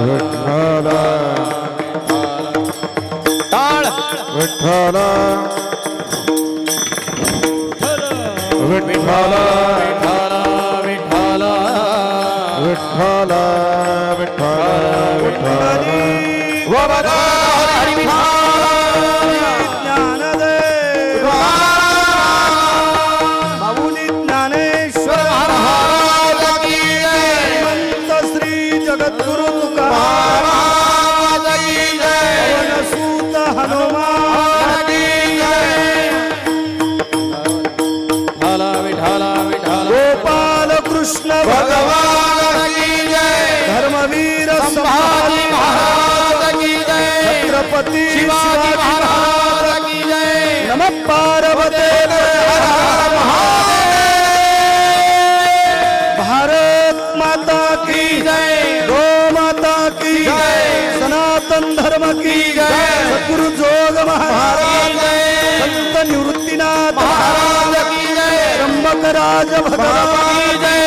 विठ्ठल टाळ विठ्ठल विठ्ठल विठ्ठल विठ्ठल विठ्ठल विठ्ठल वरदा हरी ज्ञानदेव माऊली ज्ञानेश्वर महाराज की जय श्रीमंत श्री जगद्गुरु महाराज की जय तुकाराम हनुमान की जय विठ्ठल विठ्ठल गोपाल कृष्ण भगवान की जय धर्मवीर संभाजी महाराज की जय छत्रपती शिवाजी महाराज की जय नमः पार्वते भारत माता की जय गो माता की जय सनातन धर्म की जय सद्गुरु जोग महाराज जय संत निवृत्तीनाथ महाराज की जय त्र्यंबकराज भगवान की जय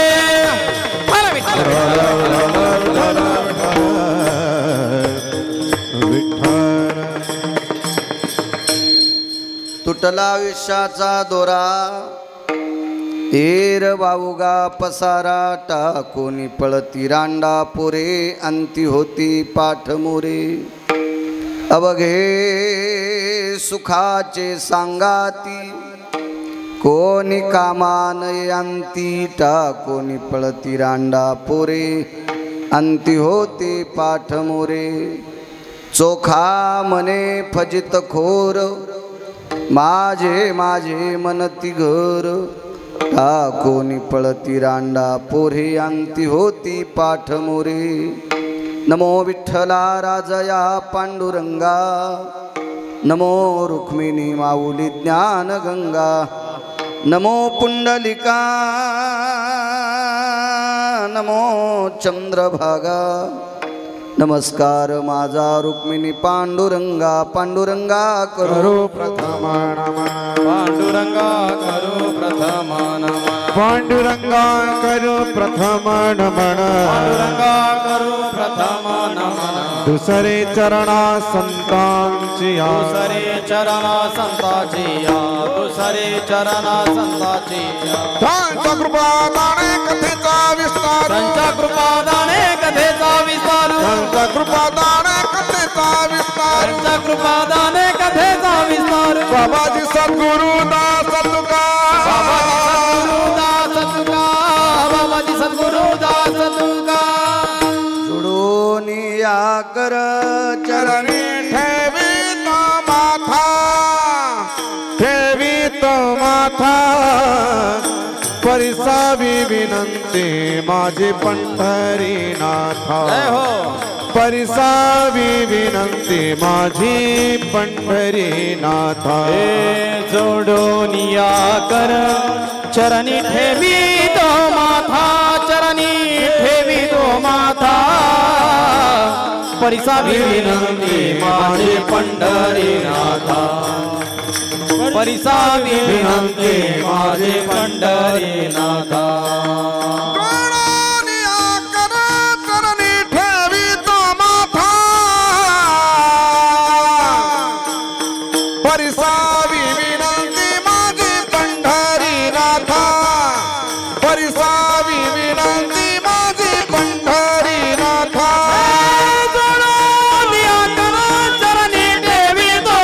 तुटला विषाचा दोरा एर वाऊगा पसारा टाकोनी पळती रांडा पुरे अंती होती पाठमोरे अवघे सुखाचे सांगाती कोणी कामान अंती टाकोनी पळती रांडा पुरे अंती होती पाठमोरे चोखा मने फजित खोर माझे माझे मनती घर टाकोनी पळती रांडा पोरे अंती होती पाठमोरे नमो विठ्ठला राजया पांडुरंगा नमो रुक्मिणी माऊली ज्ञान गंगा नमो पुंडलिका नमो चंद्रभागा नमस्कार माझा रुक्मिणी पांडुरंगा पांडुरंगा करो प्रथम नमन पांडुरंगा करू प्रथम नमन पांडुरंगा करू प्रथम नमन पांडुरंगा करू प्रथम नमन दुसरे चरणा संतांची दुसरे चरणा संताची या दुसरे चरणा संताची या त्यांच्या कृपादाने कथेचा विस्तार त्यांच्या कृपादाने कथेचा विस्तार त्यांच्या कृपादाने कथेचा विस्तार त्यांच्या कृपादाने कथेचा विस्तार बाबाजी सद्गुरु दास तुका दास तुका बाबाजी सद्गुरु दास तुका जुडून या कर चरणी ठेवीत माथा ठेवीत माथा परिसावी विनंती माझी पंढरीनाथा जय हो परिसावी विनंती माझी पंढरीनाथा जोडून या कर चरणी ठेवी तो माथा चरणी ठेवी तो माथा परिसावी विनंती माझे पंढरीनाथा परिसावी विनंती माझे पंढरीनाथा चरणी ठेवीत माथा परिसावी विनंती माझी पंढरीनाथा परिसावी विनंती माझी पंढरीनाथा चरणी ठेवी तो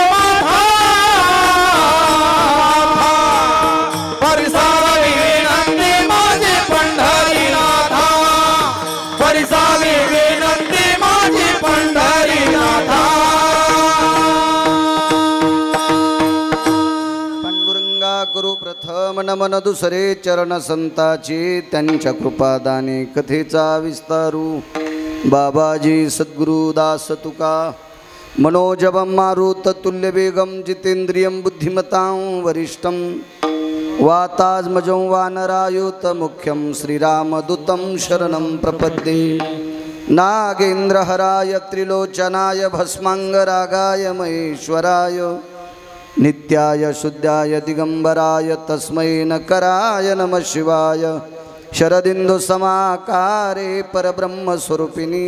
परिसावी विनंती माझे पंढरीनाथा परिसावी विनंती माझी पंढरीनाथा पांडुरंगा करू प्रथम नमन दुसरे चरण संताची त्यांच्या कृपादाने कथेचा विस्तारू बाबाजी सद्गुरु दास तुका मनोजवं मारुत तुल्य वेगम जितेंद्रियं बुद्धिमतां वरिष्ठं वातात्मजं वानरायुत मुख्यं श्रीरामदूतं शरणं प्रपद्ये नागेन्द्रहराय त्रिलोचनाय भस्मांगरागाय महेश्वराय नित्याय शुद्धाय दिगंबराय तस्मै नकराय नमः शिवाय शरदिन्दु समाकारे परब्रह्मस्वरूपिणी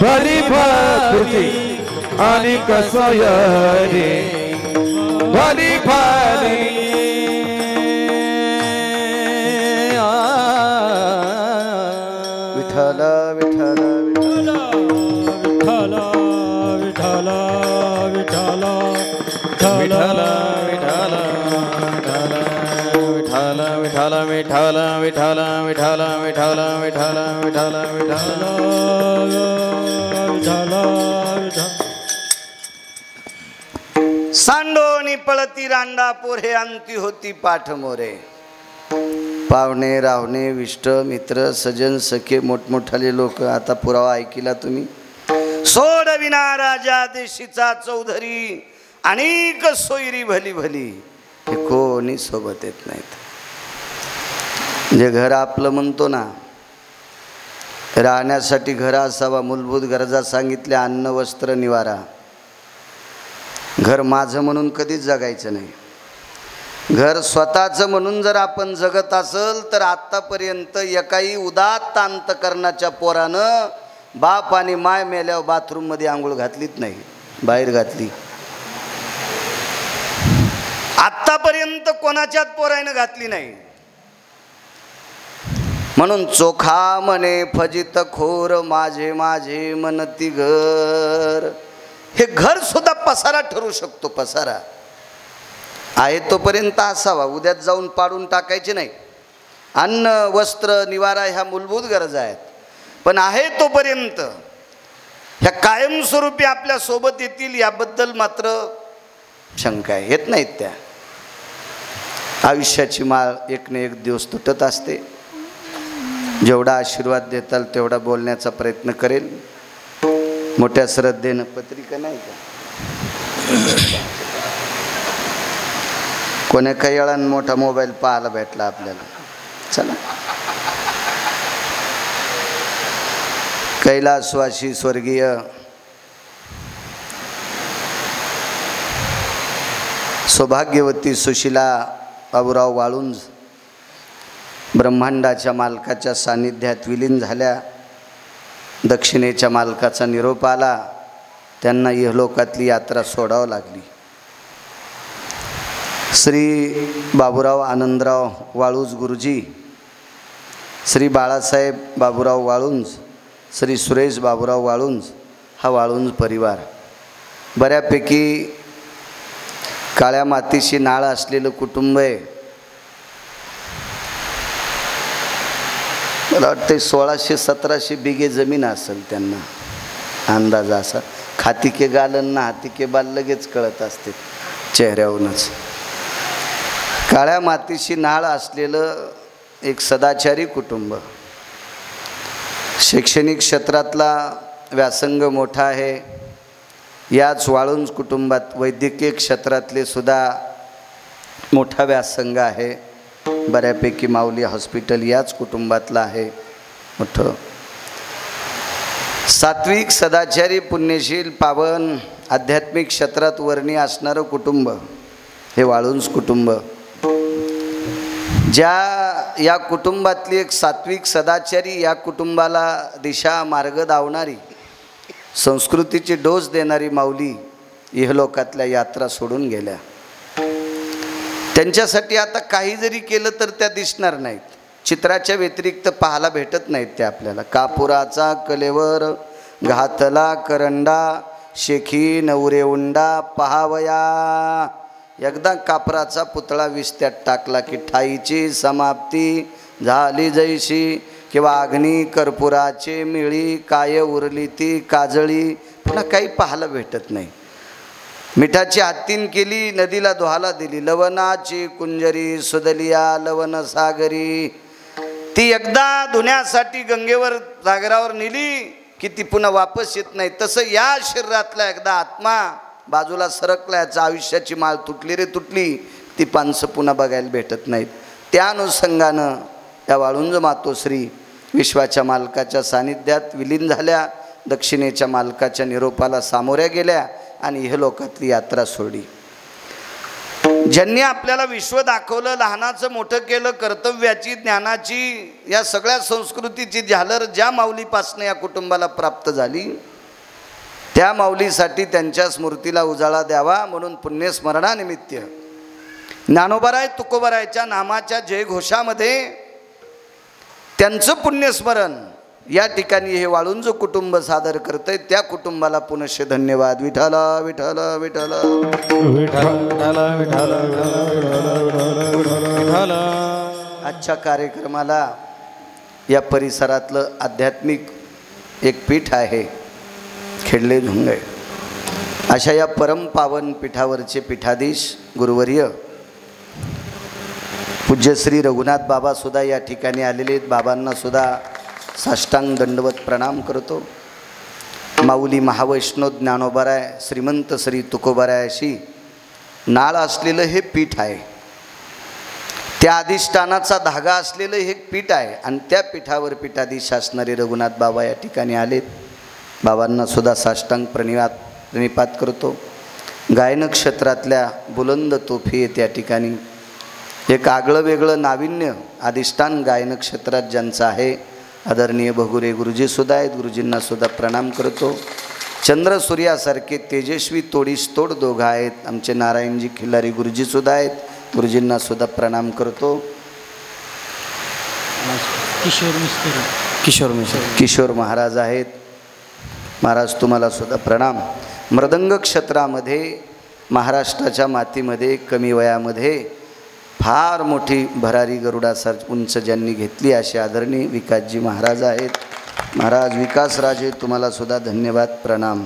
भली भली आणि सोयरी भली भली विठ्ठल विठ्ठल विठ्ठल विठ्ठल विठ्ठल विठ्ठल विठ्ठल विठ्ठल विठ्ठल विठ्ठल विठ्ठल विठ्ठल विठ्ठल विठ्ठल विठ्ठल विठ्ठल सांडोनी पळती रांडा पोरे अंती होती पाठ मोरे. पाहुणे रावणे विष्ट मित्र सजन सखे मोठमोठाले लोक, आता पुरावा ऐकिला तुम्ही. सोडविना राजा देशीचा चौधरी अनेक सोयरी भली भली, हे कोणी सोबत येत नाहीत. जे घर आपलं म्हणतो ना, राहण्यासाठी घर असावा, मूलभूत गरजा सांगितल्या, अन्न वस्त्र निवारा. घर माझं म्हणून कधीच जगायचं नाही. घर स्वतःचं म्हणून जर आपण जगत असेल तर आत्तापर्यंत एकाही उदात्त अंतकरणाच्या पोरानं बाप आणि माय मेल्यावर बाथरूममध्ये आंघोळ घातलीच नाही, बाहेर घातली. आत्तापर्यंत कोणाच्याच पोरानं घातली नाही. म्हणून चोखा म्हणे फजित खोर माझे माझे म्हणती घर. हे घर सुद्धा पसारा ठरू शकतो. पसारा आहे तोपर्यंत असावा, उद्यात जाऊन पाडून टाकायचे नाही. अन्न वस्त्र निवारा ह्या मूलभूत गरजा आहेत, पण आहे तोपर्यंत ह्या कायमस्वरूपी आपल्या सोबत येतील याबद्दल मात्र शंका आहे. येत नाहीत त्या. आयुष्याची माळ एक ना एक दिवस तुटत असते. जेवढा आशीर्वाद देताल तेवढा बोलण्याचा प्रयत्न करेल. मोठ्या श्रद्धेनं पत्रिका नाही का, कोण्या काही वेळानं मोठा मोबाईल पाहायला भेटला आपल्याला. चला, कैलासवासी स्वर्गीय सौभाग्यवती सुशीला बाबूराव वाळुंज ब्रह्मांडाच्या मालकाच्या सानिध्यात विलीन झाल्या. दक्षिणेच्या मालकाचा निरोप आला. त्यांना इहलोकातली यात्रा सोडावं लागली. श्री बाबूराव आनंदराव वाळुंज गुरुजी, श्री बाळासाहेब बाबूराव वाळुंज, श्री सुरेश बाबूराव वाळुंज, हा वाळुंज परिवार बऱ्यापैकी काळ्या मातीशी नाळ असलेलं कुटुंब आहे. मला वाटतं 1600-1700 बिघे जमीन असेल त्यांना, अंदाज असा. खाती के गालन ना हाती के बाल लगेच कळत असते चेहऱ्यावरूनच. काळ्या मातीशी नाळ असलेलं एक सदाचारी कुटुंब. शैक्षणिक क्षेत्रातला व्यासंग मोठा आहे. याच वाळुंज कुटुंबात वैद्यकीय क्षेत्रातले सुद्धा मोठा व्यासंग आहे. बऱ्यापैकी माऊली हॉस्पिटल याच कुटुंबातलं आहे मोठं. सात्विक सदाचारी पुण्यशील पावन आध्यात्मिक क्षेत्रात वर्णी असणारं कुटुंब हे वाळुंज कुटुंब. या कुटुंबातली एक सात्विक सदाचारी, या कुटुंबाला दिशा मार्ग दावणारी, संस्कृतीची डोस देणारी माऊली इहलोकातल्या यात्रा सोडून गेल्या. त्यांच्यासाठी आता काही जरी केलं तर त्या दिसणार नाहीत. चित्राच्या व्यतिरिक्त पाहायला भेटत नाहीत त्या आपल्याला. कापुराचा कलेवर घातला करंडा, शेखी नवरे उंडा पहावया. एकदा कापराचा पुतळा विस्त्यात टाकला की ठाईची समाप्ती झाली जैशी. किंवा अग्नी कर्पुराचे मिळी काय उरली ती काजळी. पुन्हा काही पाहायला भेटत नाही. मिठाची हातीन केली, नदीला दोहाला दिली. लवणाची कुंजरी सुदलिया लवण सागरी. ती एकदा धुण्यासाठी गंगेवर सागरावर नेली की ती पुन्हा वापस येत नाही. तसं या शरीरातला एकदा आत्मा बाजूला सरकल्याचं आयुष्याची माळ तुटली रे तुटली, ती पानसं पुन्हा बघायला भेटत नाहीत. त्या अनुषंगानं या वाळुंज मातोश्री विश्वाच्या मालकाच्या सानिध्यात विलीन झाल्या. दक्षिणेच्या मालकाच्या निरोपाला सामोऱ्या गेल्या आणि इहलोकातली यात्रा सोडली. ज्यांनी आपल्याला विश्व दाखवलं, लहानाचं मोठं केलं, कर्तव्याची ज्ञानाची या सगळ्या संस्कृतीची झालर ज्या माऊलीपासनं या कुटुंबाला प्राप्त झाली त्या माऊलीसाठी त्यांच्या स्मृतीला उजाळा द्यावा म्हणून पुण्यस्मरणानिमित्त ज्ञानोबाराय तुकोबारायच्या नामाच्या जयघोषामध्ये त्यांचं पुण्यस्मरण या ठिकाणी हे वाळुंज कुटुंब सादर करतंय. त्या कुटुंबाला पुनश्च धन्यवाद. विठ्ठल विठ्ठल विठ्ठल आजच्या कार्यक्रमाला या परिसरातलं आध्यात्मिक एक पीठ आहे खेडले झुंगे. अशा या परम पावन पीठावरचे पीठाधीश गुरुवर्य पूज्य श्री रघुनाथ बाबा सुद्धा या ठिकाणी आलेले आहेत. बाबांना सुद्धा साष्टांग दंडवत प्रणाम करतो. माऊली महावैष्णव ज्ञानोबाराय श्रीमंत श्री तुकोबारायाशी नाळ असलेलं हे पीठ आहे. त्या अधिष्ठानाचा धागा असलेलं हे पीठ आहे आणि त्या पीठावर पीठाधीश असणारे रघुनाथ बाबा या ठिकाणी आलेत. बाबांना सुद्धा साष्टांग प्रणिपात करतो. गायन क्षेत्रातल्या बुलंद तोफी त्या ठिकाणी एक आगळं वेगळं नाविन्य अधिष्ठान गायन क्षेत्रात ज्यांचं आहे आदरणीय भगुरे गुरुजीसुद्धा आहेत. गुरुजींना सुद्धा प्रणाम करतो. चंद्र सूर्यासारखे तेजस्वी तोडीस तोड दोघं आहेत. आमचे नारायणजी खिल्लारी गुरुजीसुद्धा आहेत. गुरुजींना सुद्धा प्रणाम करतो. किशोर महाराज आहेत. महाराज तुम्हाला सुद्धा प्रणाम. मृदंग क्षेत्रामध्ये महाराष्ट्राच्या मातीमध्ये कमी वयामध्ये फार मोठी भरारी गरुडासार उंच ज्यांनी घेतली असे आदरणीय विकासजी महाराज आहेत. महाराज विकासराजे तुम्हाला सुद्धा धन्यवाद प्रणाम.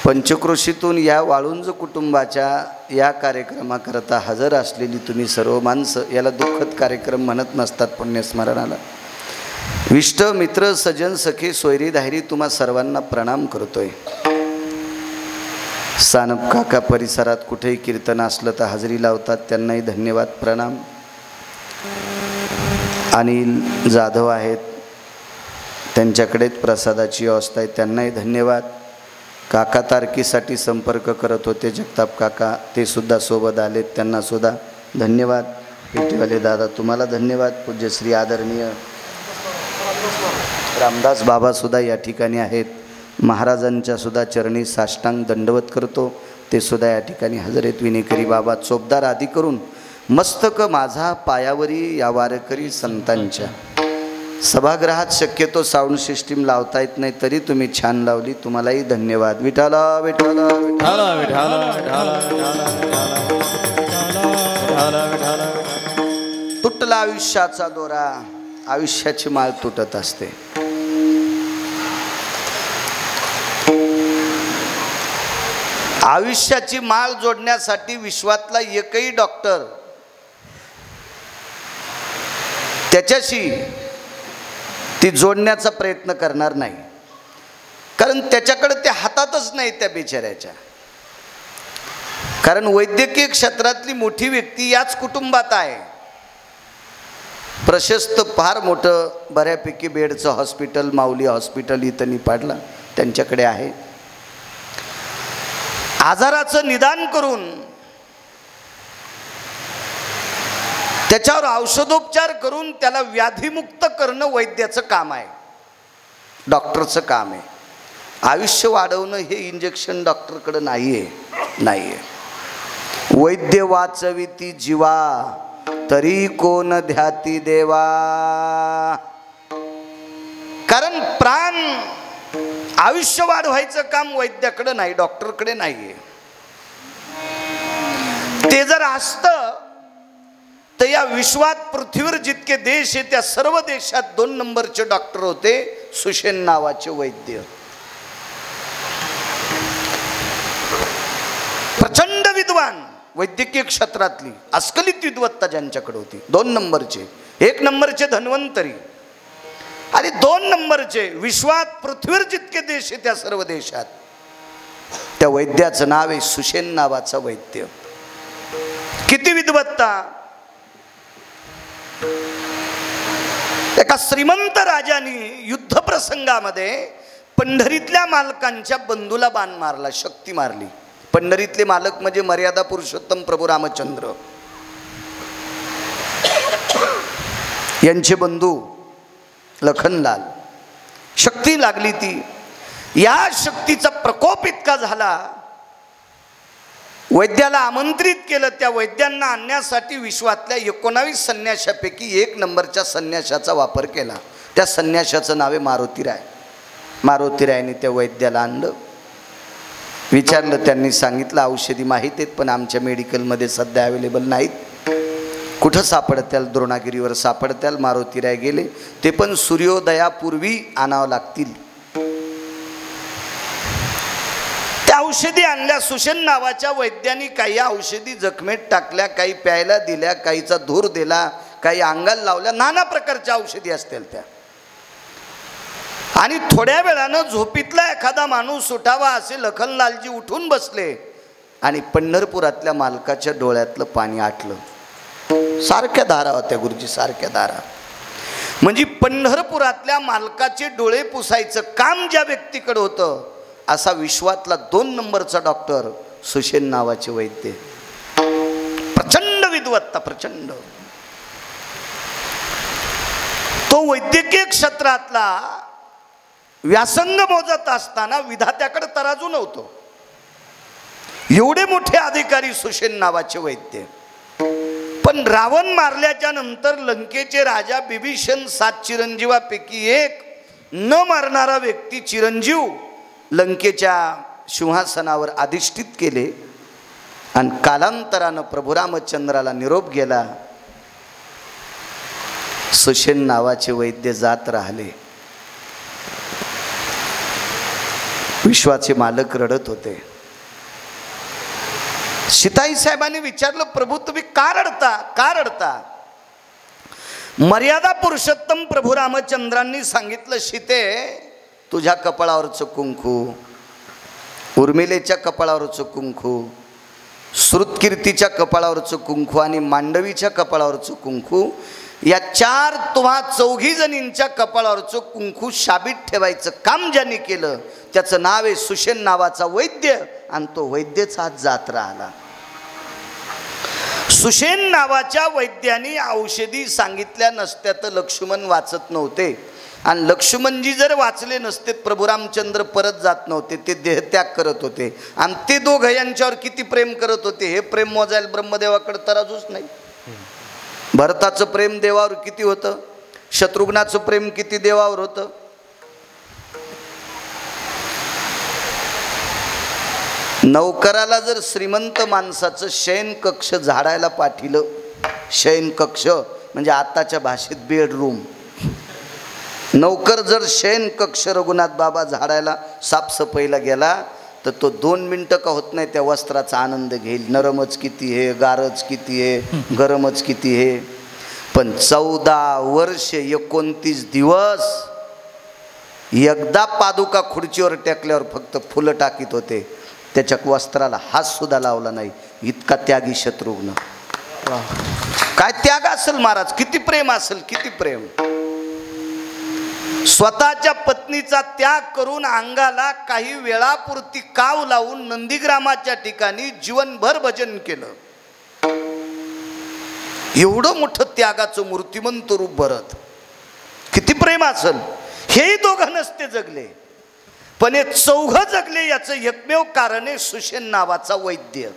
पंचक्रोशीतून या वाळुंज कुटुंबाच्या या कार्यक्रमाकरता हजर असलेली तुम्ही सर्व माणसं, याला दुःखद कार्यक्रम म्हणत नसतात पुण्यस्मरणाला. विष्ट मित्र सजन सखे सोयरी धायरी तुम्हा सर्वांना प्रणाम करतोय. सानप काका परिसरात कुठेही कीर्तन असलं तर हजेरी लावतात, त्यांनाही धन्यवाद प्रणाम. अनिल जाधव आहेत, त्यांच्याकडेच प्रसादाची व्यवस्था आहे, त्यांनाही धन्यवाद. काका तारकीसाठी संपर्क करत होते जगताप काका, ते सुद्धा सोबत आलेत, त्यांना सुद्धा धन्यवाद. पेटीवाले दादा तुम्हाला धन्यवाद. पूज्य श्री आदरणीय रामदास बाबा सुद्धा या ठिकाणी आहेत. महाराजांच्या सुद्धा चरणी साष्टांग दंडवत करतो, ते सुद्धा या ठिकाणी हजर आहेत. विनेकरी बाबा चोपदार आदी करून मस्तक माझा पायावरी या वारकरी संतांच्या. सभागृहात शक्यतो साऊंड सिस्टीम लावता येत नाही, तरी तुम्ही छान लावली, तुम्हालाही धन्यवाद. विठाला विठाला विठाला विठाला विठाला. तुटला आयुष्याचा दोरा, आयुष्याची माळ तुटत असते. आयुष्याची माळ जोडण्यासाठी विश्वातला एकही डॉक्टर त्याच्याशी ती जोडण्याचा प्रयत्न करणार नाही, कारण त्याच्याकडे ते हातातच नाही त्या बिचाऱ्याच्या. कारण वैद्यकीय क्षेत्रातली मोठी व्यक्ती याच कुटुंबात आहे. प्रशस्त फार मोठं बऱ्यापैकी बेडचं हॉस्पिटल माऊली हॉस्पिटल इथं निपाडला त्यांच्याकडे आहे. आजाराचं निदान करून त्याच्यावर औषधोपचार करून त्याला व्याधीमुक्त करणं वैद्याचं काम आहे, डॉक्टरचं काम आहे. आयुष्य वाढवणं हे इंजेक्शन डॉक्टरकडे नाहीये. वैद्य वाचविती जीवा तरी कोण ध्याती देवा. कारण प्राण आयुष्य वाढवायचं काम वैद्याकडे नाही, डॉक्टरकडे नाहीये. ते जर असतं तर या विश्वात पृथ्वीवर जितके देश आहेत त्या सर्व देशात 2 नंबरचे डॉक्टर होते सुशेन नावाचे वैद्य. प्रचंड विद्वान वैद्यकीय क्षेत्रातली अस्खलित विद्वत्ता ज्यांच्याकडे होती. 2 नंबरचे, 1 नंबरचे धन्वंतरी आणि 2 नंबरचे विश्वात पृथ्वीवर जितके देश आहेत त्या सर्व देशात त्या वैद्याचं नाव आहे सुशेन नावाचा वैद्य. किती विद्वत्ता. एका श्रीमंत राजाने युद्ध प्रसंगामध्ये पंढरीतल्या मालकांच्या बंधूला बाण मारला, शक्ती मारली. पंढरीतले मालक म्हणजे मर्यादा पुरुषोत्तम प्रभू रामचंद्र यांचे बंधू लखनलाल. शक्ती लागली ती. या शक्तीचा प्रकोप इतका झाला, वैद्याला आमंत्रित केलं. त्या वैद्यांना आणण्यासाठी विश्वातल्या 19 संन्याशापैकी 1 नंबरच्या संन्याशाचा वापर केला. त्या संन्याशाचं नाव आहे मारुतीराय. मारुतीरायने त्या वैद्याला आणलं, विचारलं. त्यांनी सांगितलं औषधी माहीत आहेत पण आमच्या मेडिकलमध्ये सध्या अवेलेबल नाहीत. कुठं सापडत्याल? द्रोणागिरीवर सापडत्याल. मारुतीराय गेले, ते पण सूर्योदयापूर्वी आणावं लागतील. त्या औषधी आणल्या. सुषेण नावाच्या वैद्यांनी काही औषधी जखमेत टाकल्या, काही प्यायला दिल्या, काहीचा धूर दिला, काही अंगाला लावल्या. नाना प्रकारच्या औषधी असतील त्या. आणि थोड्या वेळानं झोपीतला एखादा माणूस उठावा असे लखनलालजी उठून बसले आणि पंढरपुरातल्या मालकाच्या डोळ्यातलं पाणी आटलं. सारख्या धारा होत्या गुरुजी, सारख्या धारा. म्हणजे पंढरपुरातल्या मालकाचे डोळे पुसायचं काम ज्या व्यक्तीकडे होतं, असा विश्वातला 2 नंबरचा डॉक्टर सुषेण नावाचे वैद्य. प्रचंड विद्वत्ता, प्रचंड. तो वैद्यकीय क्षेत्रातला व्यासंग मोजत असताना विधात्याकडे तराजू नव्हतो. एवढे मोठे अधिकारी सुषेण नावाचे वैद्य. पण रावण मारल्याच्या नंतर लंकेचे राजा बिभीषण 7 चिरंजीवापैकी 1 न मारणारा व्यक्ती चिरंजीव लंकेच्या सिंहासनावर अधिष्ठित केले. आणि कालांतरानं प्रभू रामचंद्राला निरोप गेला. सुषेण नावाचे वैद्य जात राहिले. विश्वाचे मालक रडत होते. सीताई साहेबांनी विचारलं, प्रभू तुम्ही का रडता, का रडता? मर्यादा पुरुषोत्तम प्रभू रामचंद्रांनी सांगितलं, सीते तुझ्या कपाळावरचं कुंकू, उर्मिलेच्या कपाळावरचं कुंकू, श्रुतकीर्तीच्या कपाळावरचं कुंकू आणि मांडवीच्या कपाळावरचं कुंकू, या 4 तुम्हा 4 जणींच्या कपाळावरचं कुंकू शाबीत ठेवायचं काम ज्यांनी केलं त्याचं नाव आहे सुषेण नावाचा वैद्य. आणि तो वैद्यच आज जात राहिला. सुषेण नावाच्या वैद्याने औषधी सांगितल्या नसत्या तर लक्ष्मण वाचत नव्हते. आणि लक्ष्मणजी जर वाचले नसते प्रभू रामचंद्र परत जात नव्हते, ते देहत्याग करत होते. आणि ते दोघं यांच्यावर किती प्रेम करत होते हे प्रेम मोजायला ब्रह्मदेवाकडे तराजूच नाही. भरताचं प्रेम देवावर किती होतं, शत्रुघ्नाचं प्रेम किती देवावर होतं. नौकराला जर श्रीमंत माणसाचं शयन कक्ष झाडायला पाठिलं, शयन कक्ष म्हणजे आताच्या भाषेत बेडरूम, नौकर जर शयन कक्ष रघुनाथ बाबा झाडायला साफसफाईला गेला तर तो 2 मिनटं का होत नाही त्या वस्त्राचा आनंद घेईल. नरमच किती हे, गारच किती हे, गरमच किती हे. पण 14 वर्ष 29 दिवस एकदा पादुका खुर्चीवर टेकल्यावर फक्त फुलं टाकीत होते. त्याच्या वस्त्राला हात सुद्धा लावला नाही. इतका त्यागी शत्रुघ्न. काय त्याग असेल महाराज, किती प्रेम असेल, किती प्रेम. स्वतःच्या पत्नीचा त्याग करून अंगाला काही वेळापुरती काव लावून नंदीग्रामाच्या ठिकाणी जीवनभर भजन केलं. एवढं मोठं त्यागाचं मूर्तिमंत रूप भरत. किती प्रेम असेल. हेही दोघं नसते जगले पण हे 4 जगले. याचं एकमेव कारण आहे सुषेण नावाचा वैद्य.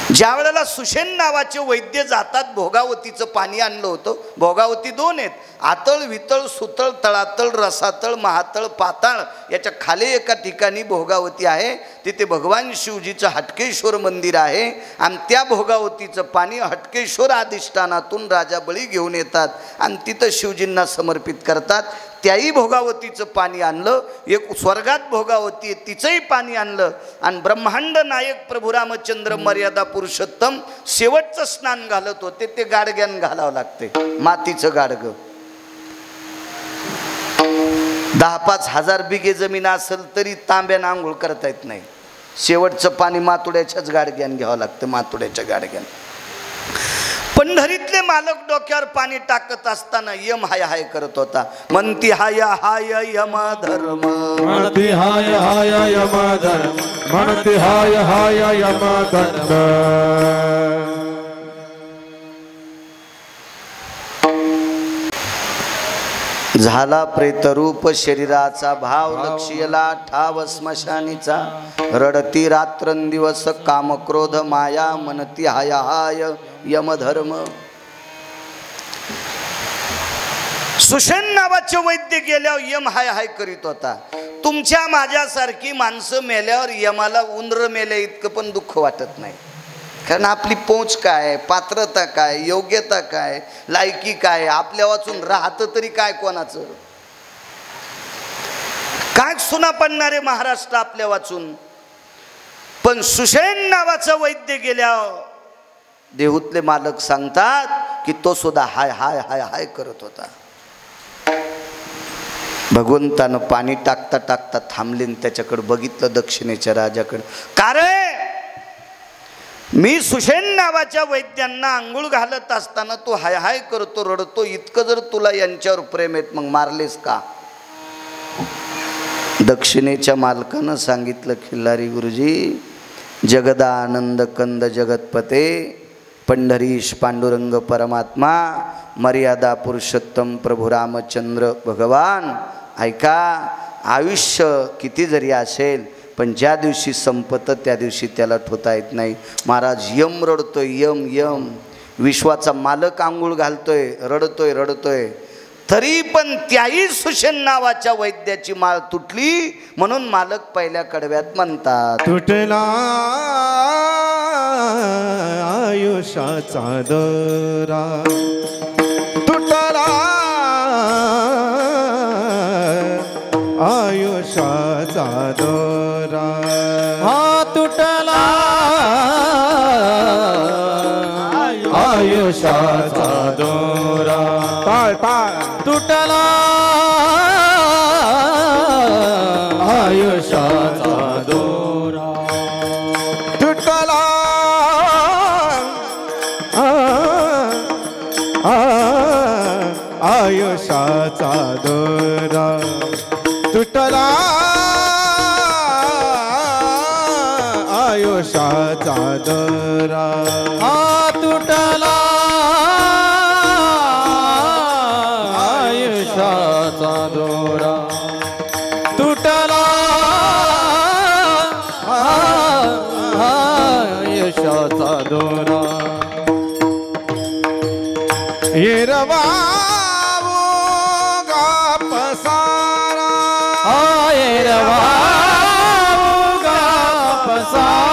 ज्या वेळेला सुषेण नावाचे वैद्य जातात, भोगावतीचं पाणी आणलं होतं. भोगावती 2 आहेत, आतळ, वितळ, सुतळ, तळातळ, रसातळ, महातळ, पाताळ. याच्या खाली एका ठिकाणी भोगावती आहे. तिथे भगवान शिवजीचं हटकेश्वर मंदिर आहे. आणि त्या भोगावतीचं पाणी हटकेश्वर अधिष्ठानातून राजा बळी घेऊन येतात आणि तिथं शिवजींना समर्पित करतात. त्याही भोगावतीचं पाणी आणलं. एक स्वर्गात भोगावती आहे तिचंही पाणी आणलं. आणि ब्रह्मांड नायक प्रभू रामचंद्र मर्यादा पुरुषोत्तम शेवटचं स्नान घालत होते. ते गाडग्यान घालावं लागते, मातीचं गाडगं. 10-5 हजार बिघे जमीन असेल तरी तांब्यानं आंघोळ करता येत नाही. शेवटचं पाणी मातुड्याच्याच गाडग्यान घ्यावं लागतं, मातुड्याच्या गाडग्यान. पंढरीतले मालक डोक्यावर पाणी टाकत असताना यम हाय हाय करत होता. म्हणती हाय हाय यम धर्म, म्हणती हाय हाय यम धर्म, म्हणती हाय हाय यम दंड. झाला प्रेतरूप शरीराचा भाव लक्ष्यला ठाव स्मशानीचा रडती रात्रंदिवस कामक्रोध माया मनती हाय हाय यमधर्म. सुषेण नावाचे वैद्य गेल्यावर यम हाय हाय करीत होता. तुमच्या माझ्यासारखी माणसं मेल्यावर यमाला उंदर मेल्या इतकं पण दुःख वाटत नाही. कारण आपली पोच काय, पात्रता काय, योग्यता काय, लायकी काय, आपल्या वाचून राहतं तरी काय कोणाचं काय सुना पडणारे महाराष्ट्र आपल्या वाचून. पण सुषेण नावाचा वैद्य गेल्यावर देहूतले मालक सांगतात की तो सुद्धा हाय हाय हाय हाय करत होता. भगवंतानं पाणी टाकता टाकता थांबले, त्याच्याकडे बघितलं दक्षिणेच्या राजाकडे. का रे, मी सुषेण नावाच्या वैद्यांना आंघोळ घालत असताना तो हाय हाय करतो, रडतो, इतकं जर तुला यांच्यावर प्रेम आहेत मग मारलेस का? दक्षिणेच्या मालकानं सांगितलं, खिल्लारी गुरुजी, जगदानंद कंद जगतपते पंढरीश पांडुरंग परमात्मा मर्यादा पुरुषोत्तम प्रभू रामचंद्र भगवान, ऐका, आयुष्य किती जरी असेल पण ज्या दिवशी संपतं त्या दिवशी त्याला ठोता येत नाही. महाराज, यम रडतोय, यम यम, विश्वाचा मालक आंघोळ घालतोय, रडतोय रडतोय, तरी पण त्याही सुषेण नावाच्या वैद्याची माळ तुटली म्हणून मालक पहिल्या कडव्यात म्हणतात, तुटला आयुष्याचा दोरा, तुटला आयुष्याचा दोरा, हा तुटला आयुष्याचा दोरा. टाळ टाळ. तुटला आयुष्याचा दोरा, तुटला आयुष्याचा दोरा, तुटला आयुष्याचा दोरा, हा तुटला आयुष्याचा दोरा, तुटला आयुष्याचा दोरा. हिरवा पसारा, हिरवा पसारा,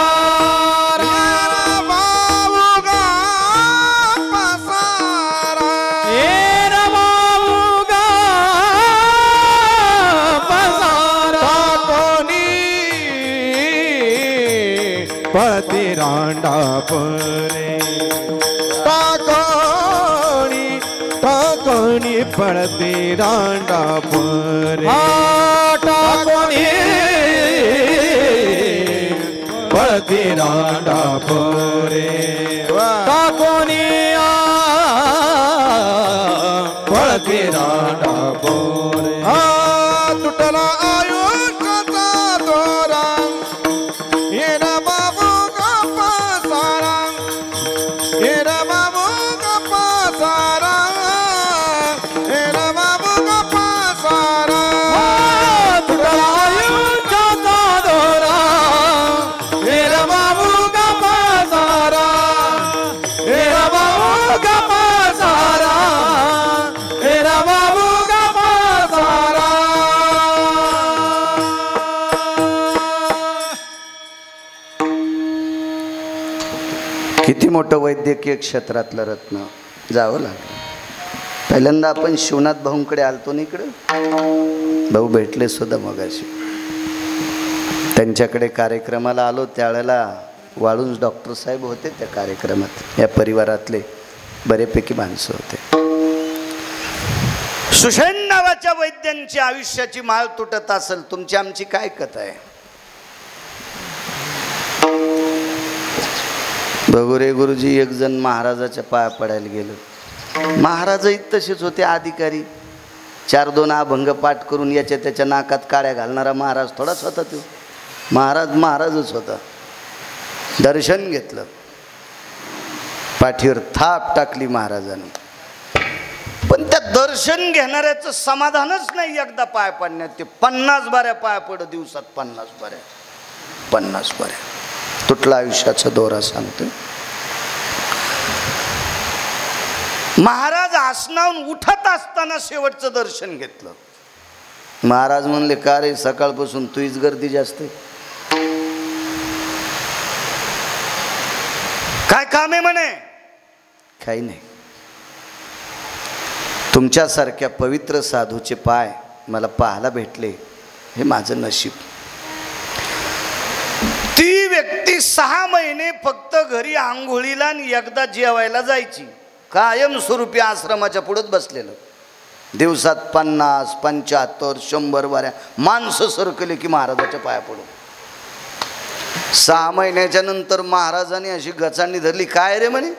हिरवा पसारा, पती रांडा परे, टाकोनी पडती रांडा परे, टाकोनी पडती रांडा परे, टाकोनी पडती रांडा परे. तुटला आयुष्याचा दोरा, येरा बाबू गप्पा सारा, येरा बाबू गप्पा सारा, येरा बाबू गप्पा सारा. तुटला आयुष्याचा दोरा, हेरा बाबू गप्पा सारा, हेरा बाबू गप्पा सारा, हेरा बाबू गप्पा सारा. किती मोठं वैद्यकीय क्षेत्रातलं रत्न जावं लागलं. पहिल्यांदा आपण शिवनाथ भाऊंकडे आलतो ना, इकडं भाऊ भेटले सुद्धा मगाशी. त्यांच्याकडे कार्यक्रमाला आलो त्यावेळेला वाळूंज डॉक्टर साहेब होते त्या कार्यक्रमात. या परिवारातले बरेपैकी माणसं होते. सुषेण नावाच्या वैद्यांची आयुष्याची माळ तुटत असेल, तुमची आमची काय कथा आहे? बघू रे गुरुजी, एक जण महाराजाच्या पाया पडायला गेलो. महाराजही तसेच होते अधिकारी. 4-2 अभंग पाठ करून याच्या त्याच्या नाकात काड्या घालणारा महाराज थोडाच होता तो. महाराजच होता. दर्शन घेतलं, पाठीवर थाप टाकली महाराजांनी. पण त्या दर्शन घेणाऱ्याचं समाधानच नाही एकदा पाय पडण्यात, ते 50 बाऱ्या पाय पड दिवसात, 50 बाऱ्या तुटला आयुष्याचा दोरा सांगतोय. महाराज आसनावून उठत असताना शेवटचं दर्शन घेतलं. महाराज म्हणले, का रे सकाळपासून तुझीच गर्दी जास्त आहे, काय काम आहे म्हणे. काही नाही, तुमच्यासारख्या पवित्र साधूचे पाय मला पाहायला भेटले हे माझं नशीब. ती व्यक्ती 6 महिने फक्त घरी आंघोळीला आणि एकदा जेवायला जायची, कायमस्वरूपी आश्रमाच्या पुढेच बसलेलं. दिवसात 50, 75, 100 वाऱ्या माणसं सरकले की महाराजाच्या पाया पडून. 6 महिन्याच्या नंतर महाराजांनी अशी गचांनी धरली, काय रे म्हणे,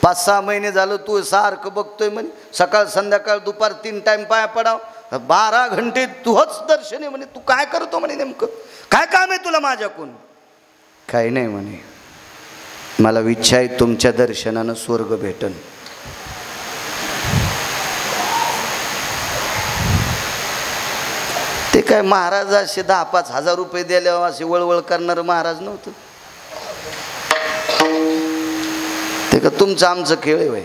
5-6 महिने झालं तू सारखं बघतोय म्हणे, सकाळ संध्याकाळ दुपार 3 टाइम पाया पडाव, 12 घंटे तुझंच दर्शन आहे म्हणे, तू काय करतो म्हणे, नेमकं काय काम आहे तुला माझ्याकडून. काही नाही म्हणे, मला इच्छा आहे तुमच्या दर्शनानं स्वर्ग भेटन. ते काय महाराज असे 10-5 हजार रुपये दिल्यावर असे वळवळ करणार महाराज नव्हतं. ते का तुमचं आमचं खेळ आहे.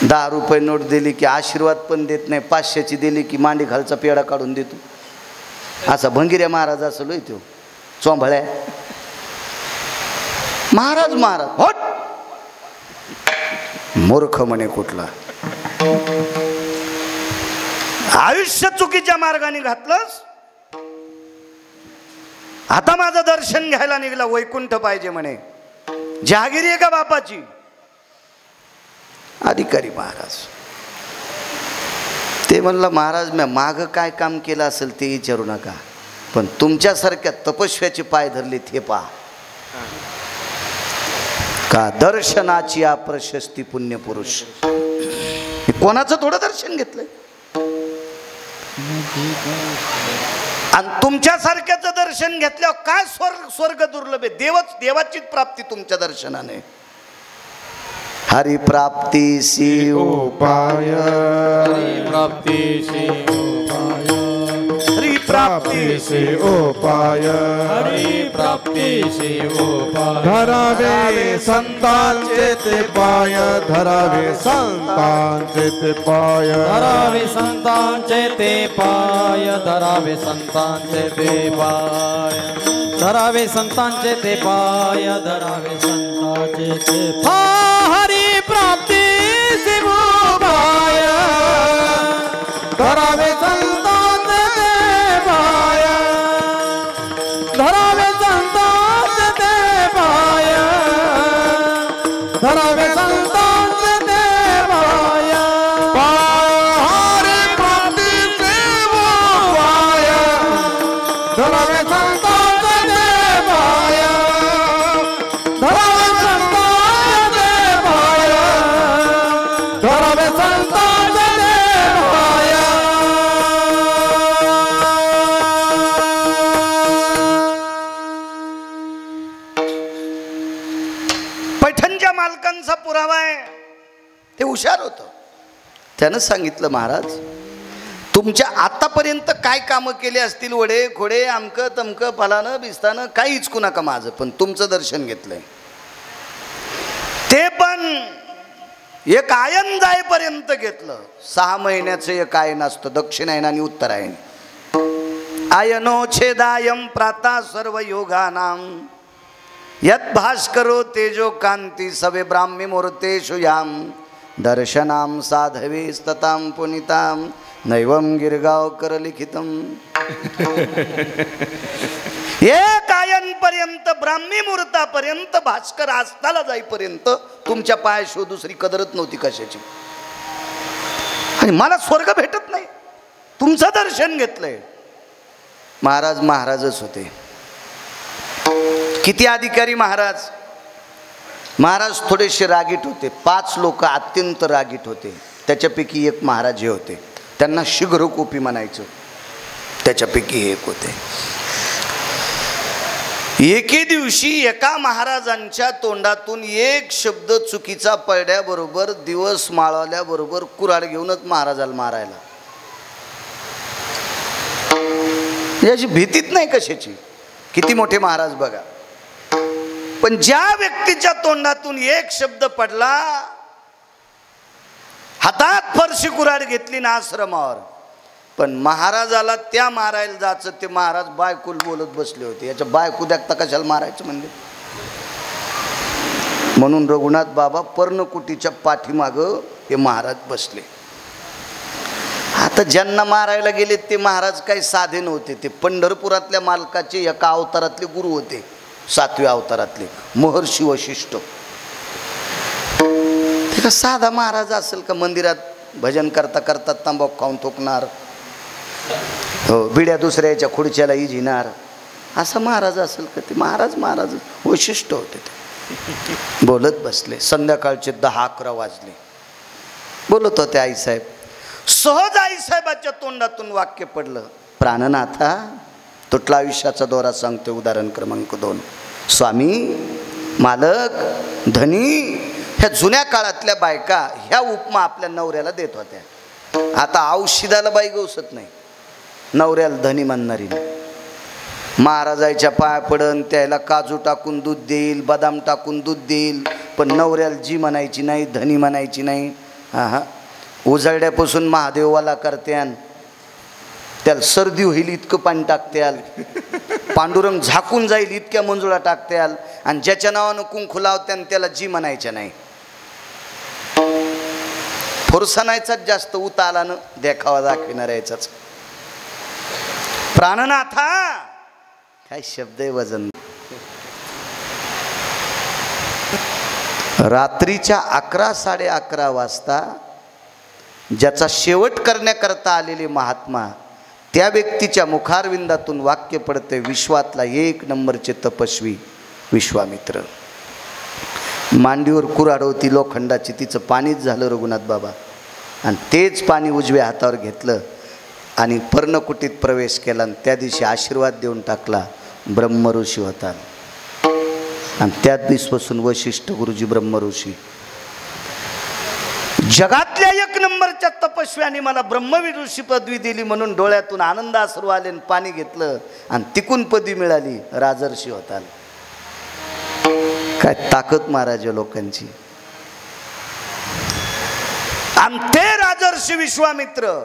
10 रुपये नोट दिली की आशीर्वाद पण देत नाही, 500ची दिली की मांडी खालचा पेढा काढून देतो. असा भंगिऱ्या महाराज असं लोय तो चोंभळ्या महाराज. होट मूर्ख म्हणे कुठला. आयुष्य चुकीच्या मार्गाने घातलंस, आता माझं दर्शन घ्यायला निघाला, वैकुंठ पाहिजे म्हणे. जहागिरी आहे का बापाची. अधिकारी महाराज ते म्हणलं, महाराज मी माग काय काम केलं असेल ते विचारू नका, पण तुमच्यासारख्या तपस्व्याचे पाय धरलेत हे पहा. का दर्शनाची प्रशस्ती पुण्यपुरुष. कोणाचं थोडं दर्शन घेतलंय, आणि तुमच्यासारख्याचं दर्शन घेतल्यावर काय स्वर्ग दुर्लभ आहे. देवाचीच प्राप्ती तुमच्या दर्शनाने. हरिप्राप्तीसी उपाय, हरिप्राप्तीसी उपाय, हरिप्राप्तीसी उपाय, हरिप्राप्तीसी उपाय. धरावे संतांचे ते पाय, धरावे संतांचे ते पाय, धरावे संतांचे ते पाय, धरावे संतांचे ते पाय, धरावे संतांचे ते पाय, धरावे संतांचे ते पाय. हरिप्राप्तीसी उपाय, धरावे संतांचे ते पाय, धरावे संतांचे ते पाय, धरावे संतांचे ते पाय. हरिप्राप्तीसी उपाय, धरावे संतांचे ते पाय, धरावे संतांचे ते पाय, धरावे संतांचे ते पाय. पैठणच्या मालकांचा पुरावा आहे, ते हुशार होतं. त्यानं सांगितलं, महाराज तुमच्या आतापर्यंत काय कामं केली असतील, वडे खोडे आमकं तमकं फलानं बिस्तानं, काहीच कू नका माझं, पण तुमचं दर्शन घेतलंय ते पण एक आयन जाईपर्यंत घेतलं. 6 महिन्याचं एक आयन असतं, दक्षिणायन आणि उत्तरायण. आयनोच्छेदायम प्राता सर्व योगानाम यत् भास्करो तेजो कांती सवे ब्राह्मी मूर्तेषु याम दर्शनाम साधवे स्तताम पुनिताम नैवम गिरगावकर लिखितम. एक आयनपर्यंत ब्राह्मी मुहूर्तापर्यंत भास्कर आस्ताला जाईपर्यंत तुमच्या पायाशिवाय दुसरी कदरच नव्हती कशाची. आणि मला स्वर्ग भेटत नाही, तुमचं दर्शन घेतलंय. महाराज महाराजच होते. किती अधिकारी महाराज. महाराज थोडेसे रागीट होते. 5 लोक अत्यंत रागीट होते. त्याच्यापैकी एक महाराज हे होते, त्यांना शीघ्रकोपी म्हणायचं, त्याच्यापैकी एक होते. एके दिवशी एका महाराजांच्या तोंडातून एक शब्द चुकीचा पडल्याबरोबर दिवस माळवल्याबरोबर कुऱ्हाड घेऊनच महाराजाला मारायला. याची भीतीच नाही कशाची. किती मोठे महाराज बघा. पण ज्या व्यक्तीच्या तोंडातून एक शब्द पडला, हातात फरशी कुऱ्हाड घेतली ना आश्रमावर, पण महाराजाला त्या मारायला जायचं ते महाराज बायकुल बोलत बसले होते. याच्या बायकू देखता कशाला मारायचं म्हणजे. म्हणून रघुनाथ बाबा पर्णकुटीच्या पाठीमागं हे महाराज बसले. आता ज्यांना मारायला गेले ते महाराज काही साधे नव्हते. ते पंढरपुरातल्या मालकाचे एका अवतारातले गुरु होते, 7व्या अवतारातले महर्षी वशिष्ठ. ते का साधा महाराज असेल का? मंदिरात भजन करता करता तंबाखू खाऊन थोकणार, हो बिड्या दुसऱ्याच्या खुर्च्याला इजिणार, असा महाराज असेल का? ते महाराज वशिष्ठ होते. ते बोलत बसले. संध्याकाळचे 10-11 वाजले. बोलत होते आईसाहेब. सहज आईसाहेबाच्या तोंडातून वाक्य पडलं, प्राणनाथा. तुटला आयुष्याचा दोरा सांगते. उदाहरण क्रमांक 2. स्वामी, मालक, धनी, ह्या जुन्या काळातल्या बायका ह्या उपमा आपल्या नवऱ्याला देत होत्या. आता औषधाला बाई गवसत नाही, नवऱ्याला धनी म्हणणारी. महाराजाच्या पाया पडन, त्याला काजू टाकून दूध देईल, बदाम टाकून दूध देईल, पण नवऱ्याला जी म्हणायची नाही, धनी म्हणायची नाही. हा उजळड्यापासून महादेवाला करत्यान, त्याला सर्दी होईल इतकं पाणी टाकत्याल, पांडुरंग झाकून जाईल इतक्या मंजुळा टाकत्याल, आणि ज्याच्या नावानं कुंकू लावत्यान त्याला जी म्हणायच्या नाही. फुरसानायचाच जास्त उतालानं देखावा दाखविणार याचाच. प्राणनाथा, काय शब्द आहे वजन. रात्रीच्या 11-11:30 वाजता ज्याचा शेवट करण्याकरता आलेले महात्मा, त्या व्यक्तीच्या मुखारविंदातून वाक्य पडते, विश्वातला 1 नंबरचे तपस्वी विश्वामित्र. मांडीवर कुऱ्हाड होती लोखंडाची, तिचं पाणीच झालं रघुनाथ बाबा, आणि तेच पाणी उजव्या हातावर घेतलं आणि पर्णकुटीत प्रवेश केला. आणि त्या दिवशी आशीर्वाद देऊन टाकला. ब्रह्मऋषी होता. आणि त्याच दिवसापासून वशिष्ठ गुरुजी ब्रह्मऋषी. जगातल्या 1 नंबरच्या तपस्व्याने मला ब्रह्मऋषी पदवी दिली म्हणून डोळ्यातून आनंद अश्रू आले. पाणी घेतलं आणि तिकून पदवी मिळाली, राजर्षी होता. काय ताकद महाराज लोकांची. आणि ते राजर्षी विश्वामित्र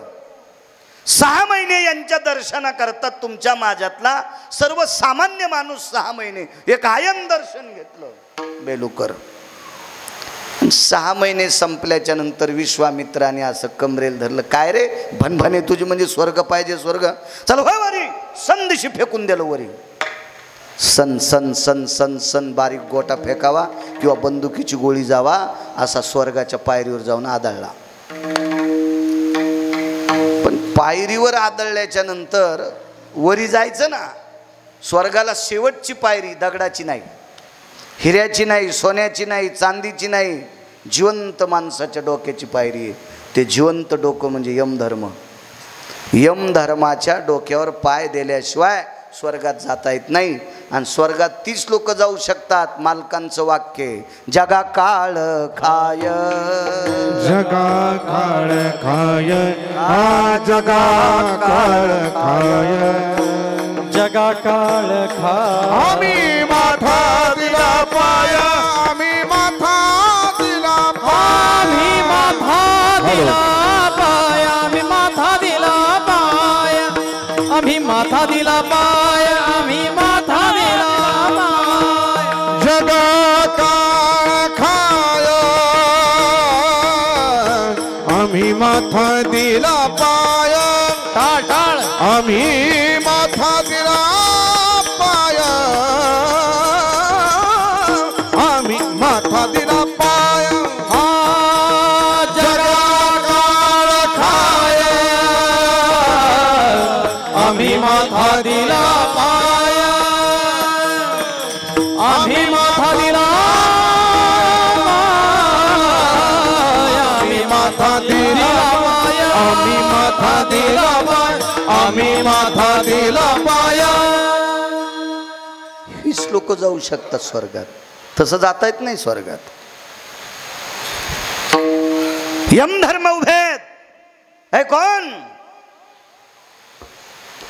6 महिने यांच्या दर्शना करतात. तुमच्या माझ्यातला सर्वसामान्य माणूस 6 महिने एक आयन दर्शन घेतलं बेलूकर. 6 महिने संपल्याच्या नंतर विश्वामित्राने असं कमरेल धरलं. काय रे भनभने तुझी, म्हणजे स्वर्ग पाहिजे स्वर्ग, चल होय वरी. संदिशी फेकून दिलं वरी. सन सन सन सन सन बारीक गोटा फेकावा किंवा बंदुकीची गोळी जावा, असा स्वर्गाच्या पायरीवर जाऊन आदळला. पण पायरीवर आदळल्याच्या नंतर वरी जायचं ना, स्वर्गाला शेवटची पायरी दगडाची नाही, हिऱ्याची नाही, सोन्याची नाही, चांदीची नाही, जिवंत माणसाच्या डोक्याची पायरी आहे. ते जिवंत डोकं म्हणजे यमधर्म. यमधर्माच्या डोक्यावर पाय दिल्याशिवाय स्वर्गात जाता येत नाही. आणि स्वर्गात 30 लोक जाऊ शकतात. मालकांचं वाक्य, जगा काळ खाय, जगा काळ खाय, हा जगा काळ खाय, जगा काळ खाय. आम्ही माथा दिला पाय, आम्ही माथा दिला पाय, आम्ही माथा दिला पाय, आम्ही माथा दिला पाय, आम्ही माथा दिला पाय, आम्ही माथा दिला पाय. जगा काळ खाय, आम्ही माथा दिला पाय, टाळ टाळ. आम्ही माथा दिला पाय, आम्ही माथा दिला पाय. हा जगा काळ खाय, आम्ही माथा दिला पाय, आम्ही माथा दिला पाय, आम्ही माथा दिला पाय, आम्ही माथा दिला पाय, आम्ही माथा दिला पाय. ही लोक जाऊ शकतात स्वर्गात, तसं जाता येत नाही स्वर्गात. यमधर्म उभेत. हे कोण?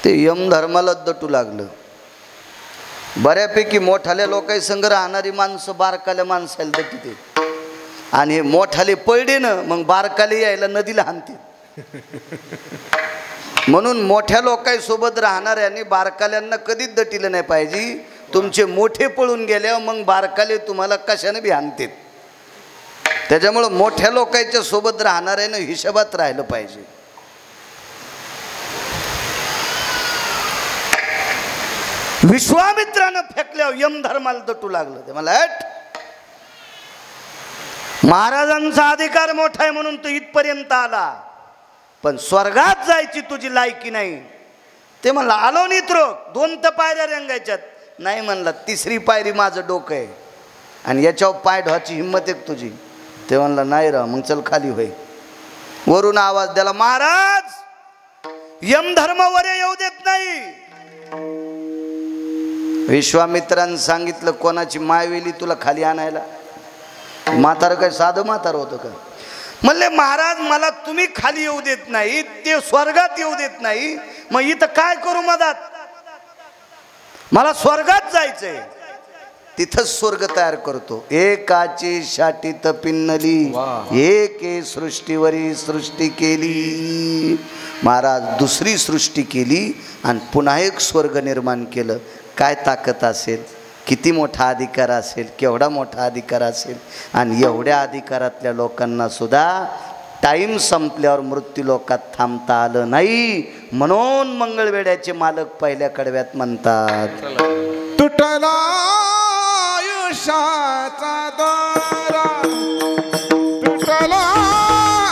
ते यमधर्माला दटू लागलं. बऱ्यापैकी मोठाल्या लोकांनी संग राहणारी माणसं बारकाल्या माणसाला दटते, आणि हे मोठाले पळडे ना मग बारकाले यायला नदीला हाणते. म्हणून मोठ्या लोकांसोबत राहणाऱ्यांनी बारकाल्यांना कधीच दटिलं नाही पाहिजे. तुमचे मोठे पळून गेल्यावर मग बारकाले तुम्हाला कशाने बी हाणतात. त्याच्यामुळं मोठ्या लोकांच्या सोबत राहणाऱ्यानं हिशोबात राहिलं पाहिजे. विश्वामित्रानं फेकल्यावर यमधर्माला दटू लागलं. ते मला महाराजांचा अधिकार मोठा आहे म्हणून तो इथपर्यंत आला, पण स्वर्गात जायची तुझी लायकी नाही. ते म्हणला आलो नित्रो, 2 तर पायऱ्या रंगायच्यात. नाही म्हणला, 3री पायरी माझं डोकं आहे आणि याच्यावर पाय ढवायची हिंमत आहे तुझी. ते म्हणला नाही राव, मग चल खाली होय. वरून आवाज द्याला, महाराज यमधर्म वर येऊ देत नाही. विश्वामित्रांनी सांगितलं, कोणाची मायवेली तुला खाली आणायला? म्हातारं काय साधं म्हातारं होतं का? म्हणले महाराज मला तुम्ही खाली येऊ देत नाही, ते स्वर्गात येऊ देत नाही, मग इथं काय करू मधात? मला स्वर्गात जायचंय. तिथंच स्वर्ग तयार करतो. एकाची शाटीत पिन्नली, एके सृष्टीवरी सृष्टी केली. महाराज दुसरी सृष्टी केली आणि पुन्हा एक स्वर्ग निर्माण केलं. काय ताकद असेल, किती मोठा अधिकार असेल, केवढा मोठा अधिकार असेल. आणि एवढ्या अधिकारातल्या लोकांना सुद्धा टाईम संपल्यावर मृत्यू लोकात थांबता आलं नाही. म्हणून मंगळवेड्याचे मालक पहिल्या कडव्यात म्हणतात, तुटला आयुष्याचा दोरा, तुटला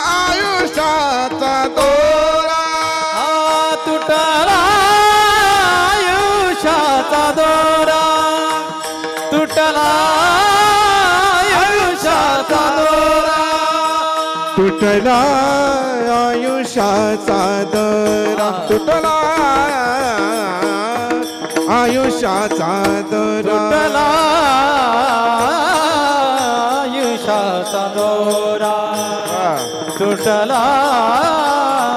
आयुष्याचा दोरा, तुटला आयुष्याचा दोरा, तुटला आयुष्याचा दोरा, तुटला आयुष्याचा दोरा, तुटला आयुष्याचा दोरा, तुटला आयुष्याचा दोरा, तुटला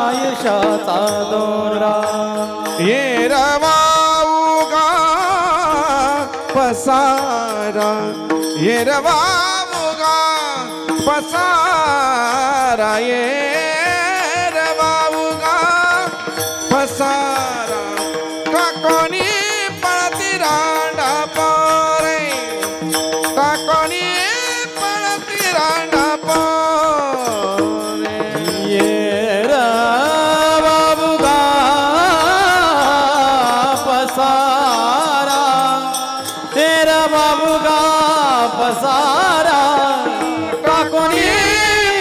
आयुष्याचा दोरा. ये रवाऊगा पसारा, ये रवाऊगा पसारा, ये रवाऊगा पसारा. का कोणी पळती रांडा पारे, का कोणी पळती रांडा पारे. ये रा बाबूगा पसारा, तेरा बाबूगा पसारा, काकोनी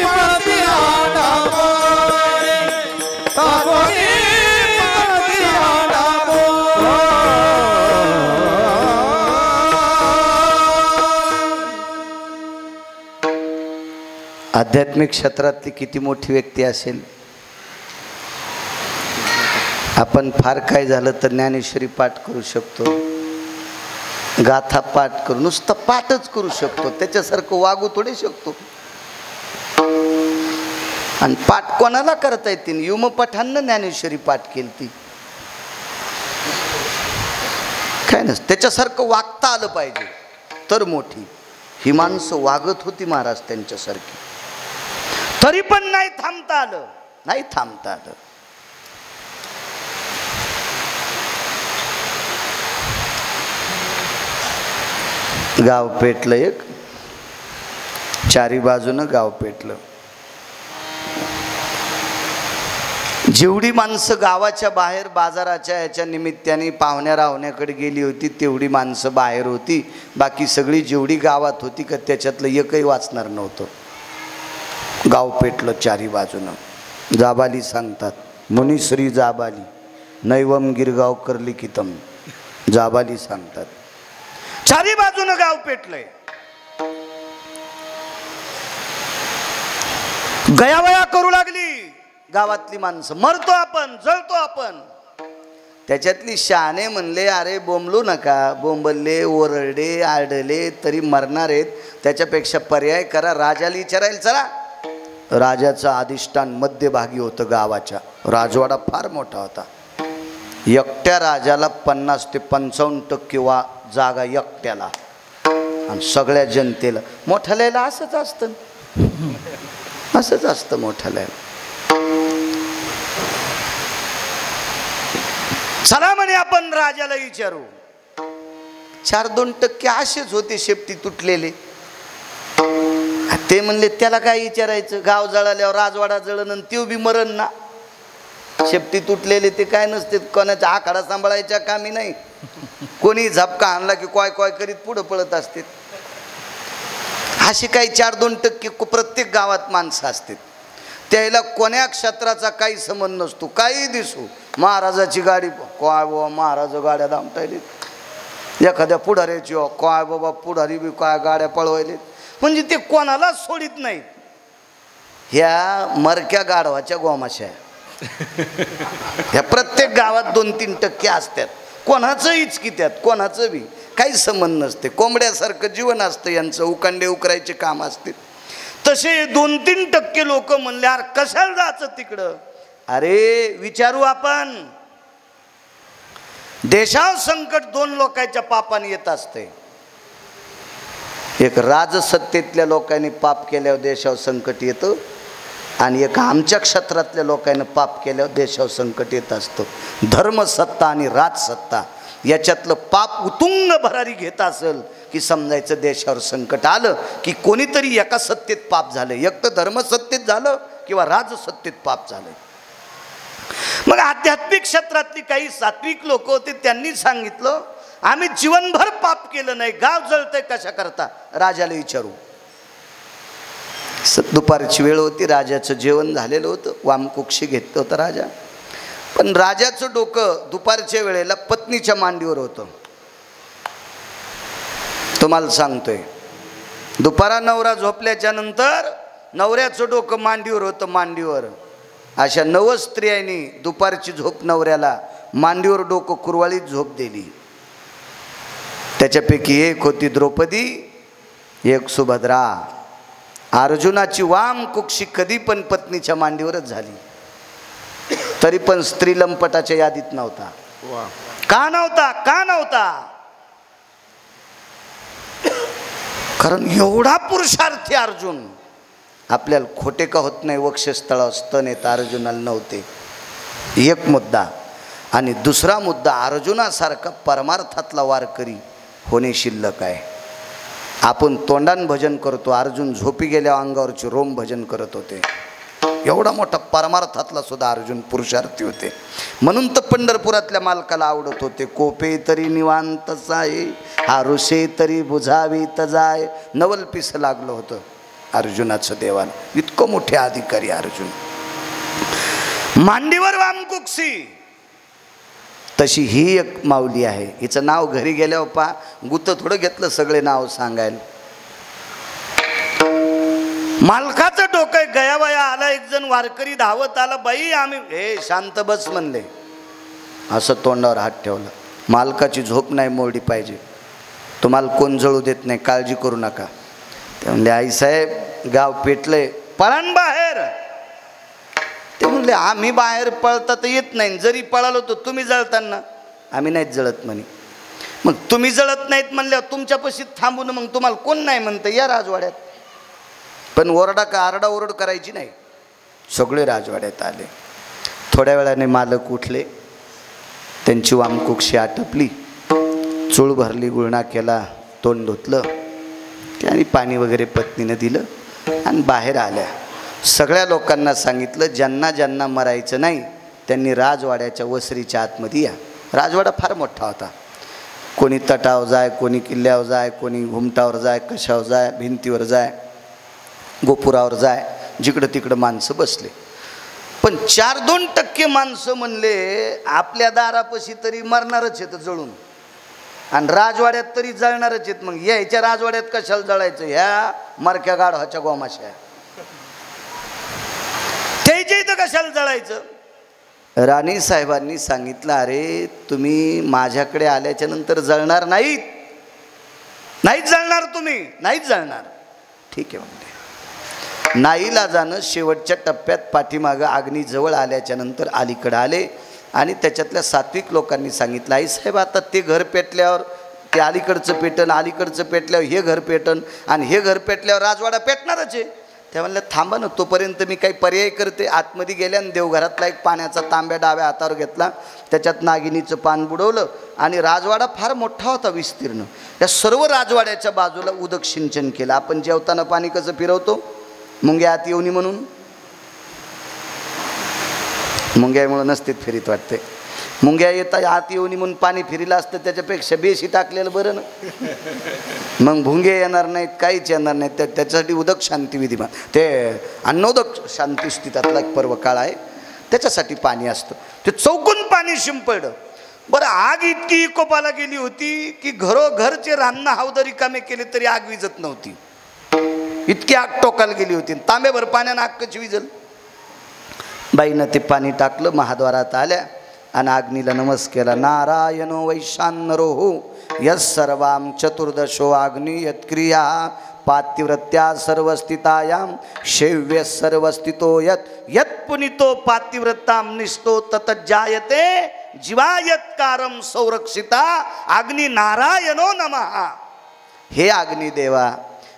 पळती रांडा पारे, काकोनी पळती रांडा पारे. आध्यात्मिक क्षेत्रातली किती मोठी व्यक्ती असेल, आपण फार काय झालं तर ज्ञानेश्वरी पाठ करू शकतो, गाथा पाठ करू, नुसतं पाठच करू शकतो. त्याच्यासारखं वागू थोडे शकतो. आणि पाठ कोणाला करता येतील? युमपठांना ज्ञानेश्वरी पाठ केली ती काय नसतं. त्याच्यासारखं वागता आलं पाहिजे तर मोठी. ही माणसं वागत होती महाराज त्यांच्यासारखी, तरी पण नाही थांबता आलं, नाही थांबता आलं. गाव पेटलं, एक चारी बाजूनं गाव पेटलं. जेवढी माणसं गावाच्या बाहेर बाजाराच्या याच्या निमित्ताने पाहुण्या रावण्याकडे गेली होती तेवढी माणसं बाहेर होती. बाकी सगळी जेवढी गावात होती का त्याच्यातलं एकही वाचणार नव्हतं. गाव पेटलं चारी बाजूनं. जाबाली सांगतात, मुनिश्री जाबाली नैवम गिरगावकर लिखितम. जाबाली सांगतात चारी बाजूनं गाव पेटलंय. गयावया करू लागली गावातली माणसं. मरतो आपण, जळतो आपण. त्याच्यातली शहाणे म्हणले अरे बोंबलू नका, बोंबलले ओरडले आरडले तरी मरणार आहेत, त्याच्यापेक्षा पर्याय करा, राजाला विचारायला चला. राजाचं अधिष्ठान मध्यभागी होतं गावाच्या, राजवाडा फार मोठा होता. एकट्या राजाला 50 ते 55% जागा एकट्याला, आणि सगळ्या जनतेला. मोठ्याला असंच असतं, असंच असतं मोठ्याला. चला म्हणे आपण राजाला विचारू. 4-2% असेच होते शेपटी तुटलेले. ते म्हणले त्याला काय विचारायचं, गाव जळाल्यावर राजवाडा जळण आणि त्यो बी मरण ना. शेपटी तुटलेले ते काय नसते, कोणाचा आखाडा सांभाळायच्या कामी नाही. कोणी झपका आणला की काय काय करीत पुढं पळत असते. अशी काही 4-2% प्रत्येक गावात माणसं असतात. त्याला कोण्या क्षेत्राचा काही संबंध नसतो, काही दिसू. महाराजाची गाडी काय बाबा, महाराज गाड्या दामटायले. एखाद्या पुढाऱ्याची काय बाबा, पुढारी बी काय गाड्या पळवायले. म्हणजे ते कोणाला सोडित नाहीत. ह्या मरक्या गाढवाच्या गोमाशा ह्या प्रत्येक गावात 2-3% असतात. कोणाचं इचकित्यात, कोणाचं बी काही संबंध नसते. कोंबड्यासारखं जीवन असतं यांचं, उकांडे उकरायचे काम असते. तसे 2-3% लोक म्हणल्यावर कशाला जायचं तिकडं. अरे विचारू आपण. देशावर संकट 2 लोकांच्या पापाने येत असते. एक राजसत्तेतल्या लोकांनी पाप केल्यावर देशावर संकट येतं, आणि एक आमच्या क्षेत्रातल्या लोकांनी पाप केल्यावर देशावर संकट येत असतं. धर्मसत्ता आणि राजसत्ता याच्यातलं पाप उतुंग भरारी घेत असेल की समजायचं देशावर संकट आलं की कोणीतरी एका सत्तेत पाप झालं. एक तर धर्मसत्तेत झालं किंवा राजसत्तेत पाप झालं. मग आध्यात्मिक क्षेत्रातली काही सात्विक लोक होते, त्यांनी सांगितलं आम्ही जीवनभर पाप केलं नाही, गाव जळतंय कशा करता, राजाला विचारू. दुपारची वेळ होती, राजाचं जेवण झालेलं होतं, वामकुक्षी घेतलं होतं राजा. पण राजाचं डोकं दुपारच्या वेळेला पत्नीच्या मांडीवर होतं. तुम्हाला सांगतोय, दुपारा नवरा झोपल्याच्या नंतर नवऱ्याचं डोकं मांडीवर होतं, मांडीवर. अशा 9 स्त्रियांनी दुपारची झोप नवऱ्याला मांडीवर डोकं कुरवाळीत झोप दिली. त्याच्यापैकी एक होती द्रौपदी, एक सुभद्रा. अर्जुनाची वाम कुक्षी कधी पण पत्नीच्या मांडीवरच झाली, तरी पण स्त्री लंपटाच्या यादीत नव्हता. का नव्हता, का नव्हता? कारण एवढा पुरुषार्थी अर्जुन. आपल्याला खोटे का होत नाही, वक्षस्थळावर स्तन येत, अर्जुनाला नव्हते. एक मुद्दा. आणि दुसरा मुद्दा, अर्जुनासारखा परमार्थातला वारकरी होणे शिल्लक आहे. आपण तोंडान भजन करतो, अर्जुन झोपी गेल्या अंगावरचे रोम भजन करत होते. एवढा मोठा परमार्थातला सुद्धा अर्जुन पुरुषार्थी होते. म्हणून तर पंढरपुरातल्या मालकाला आवडत होते. कोपे तरी निवांत जाय, आरुषे तरी बुझावीत जाय. नवल पिस लागलं होतं अर्जुनाचं देवाला. इतकं मोठे अधिकारी अर्जुन. मांडीवर वामकुक्षी. तशी ही एक माऊली आहे. हिचं नाव घरी गेल्यावर पा गुत थोडं घेतलं सगळे नाव सांगायला. मालकाचं डोकं गयावया आला. एक जण वारकरी धावत आला. बाई आम्ही, हे शांत बस म्हणले. असं तोंडावर हात ठेवला. मालकाची झोप नाही मोडली पाहिजे, तुम्हाला कोण जळू देत नाही, काळजी करू नका. ते म्हणले आईसाहेब गाव पेटलंय, पळण बाहेर. ते म्हणले आम्ही बाहेर पळता तर येत नाही, जरी पळालो तर तुम्ही जळताना. आम्ही नाहीत जळत म्हणे. मग तुम्ही जळत नाहीत म्हणल्यावर तुमच्यापाशी थांबून मग तुम्हाला कोण नाही म्हणतं, या राजवाड्यात. पण ओरडा का आरडाओरड करायची नाही. सगळे राजवाड्यात आले. थोड्या वेळाने मालक उठले, त्यांची वामकुक्षी आटपली, चूळ भरली, गुळणा केला, तोंड धुतलं, आणि पाणी वगैरे पत्नीनं दिलं आणि बाहेर आल्या. सगळ्या लोकांना सांगितलं ज्यांना ज्यांना मरायचं नाही त्यांनी राजवाड्याच्या वसरीच्या आतमध्ये या. राजवाडा फार मोठा होता. कोणी तटावर जाय, कोणी किल्ल्यावर जाय, कोणी घुमटावर जाय, कशावर जाय, भिंतीवर जाय, गोपुरावर जाय, जिकडं तिकडं माणसं बसले. पण 4-2% माणसं म्हणले आपल्या दारापाशी तरी मरणारच आहेत जळून, आणि राजवाड्यात तरी जळणारच आहेत. मग यायच्या राजवाड्यात कशाला जळायचं, ह्या मरक्या गाढवाच्या गोमाशा त्याच्या इथं कशाला जळायचं. राणी साहेबांनी सांगितलं, अरे तुम्ही माझ्याकडे आल्याच्या नंतर जळणार नाहीत, नाहीच जळणार, तुम्ही नाहीच जळणार. ठीक आहे म्हणते. नाईलाजानं शेवटच्या टप्प्यात पाठीमागं अग्नीजवळ आल्याच्या नंतर अलीकडे आले आणि त्याच्यातल्या सात्विक लोकांनी सांगितलं, आई साहेब आता ते घर पेटल्यावर ते अलीकडचं पेटन, अलीकडचं पेटल्यावर हे घर पेटन आणि हे घर पेटल्यावर राजवाडा पेटणारच आहे. त्या म्हणल्या थांबा ना, तोपर्यंत मी काही पर्याय करते. आतमध्ये गेल्या आणि देवघरातला एक पाण्याचा तांब्या डाव्या हातावर घेतला, त्याच्यात नागिनीचं पान बुडवलं आणि राजवाडा फार मोठा होता विस्तीर्ण. या सर्व राजवाड्याच्या बाजूला उदक सिंचन केलं. आपण जेवताना पाणी कसं फिरवतो, मुंग्या आत येऊनी म्हणून, मुंग्यामुळे नसते फिरीत वाटते, मुंग्या येता आत येऊनी म्हणून पाणी फिरिलं असतं, त्याच्यापेक्षा बेशी टाकलेलं बरं ना. मग भुंगे येणार नाहीत, काहीच येणार नाहीत. त्याच्यासाठी उदक शांती विधिमान, ते अन्नोदक शांती स्थितातला एक पर्व काळ आहे, त्याच्यासाठी पाणी असतं. ते चौकून पाणी शिंपडलं. बरं, आग इतकी कोपाला गेली होती की घरोघरचे रान्ना हावदरी कामे केले तरी आग विजत नव्हती. इतकी आग टोकाला गेली होती. तांब्याभर पाण्यानं आग कशी विजल. बाईनं ते पाणी टाकलं, महाद्वारात आल्या आणि अग्नीला नमस्कार केला. नारायणो वैशानरो हो यस सर्वाम चतुर्दशो अग्नी यत्क्रिया पातिव्रत्या सर्वस्थितायां शैव्य सर्वस्थितो यत यत पुनितो पातिव्रताम निष्ठो ततज्जायते जीवायत्कारम संरक्षिता अग्नि नारायणो नमः. हे अग्निदेवा,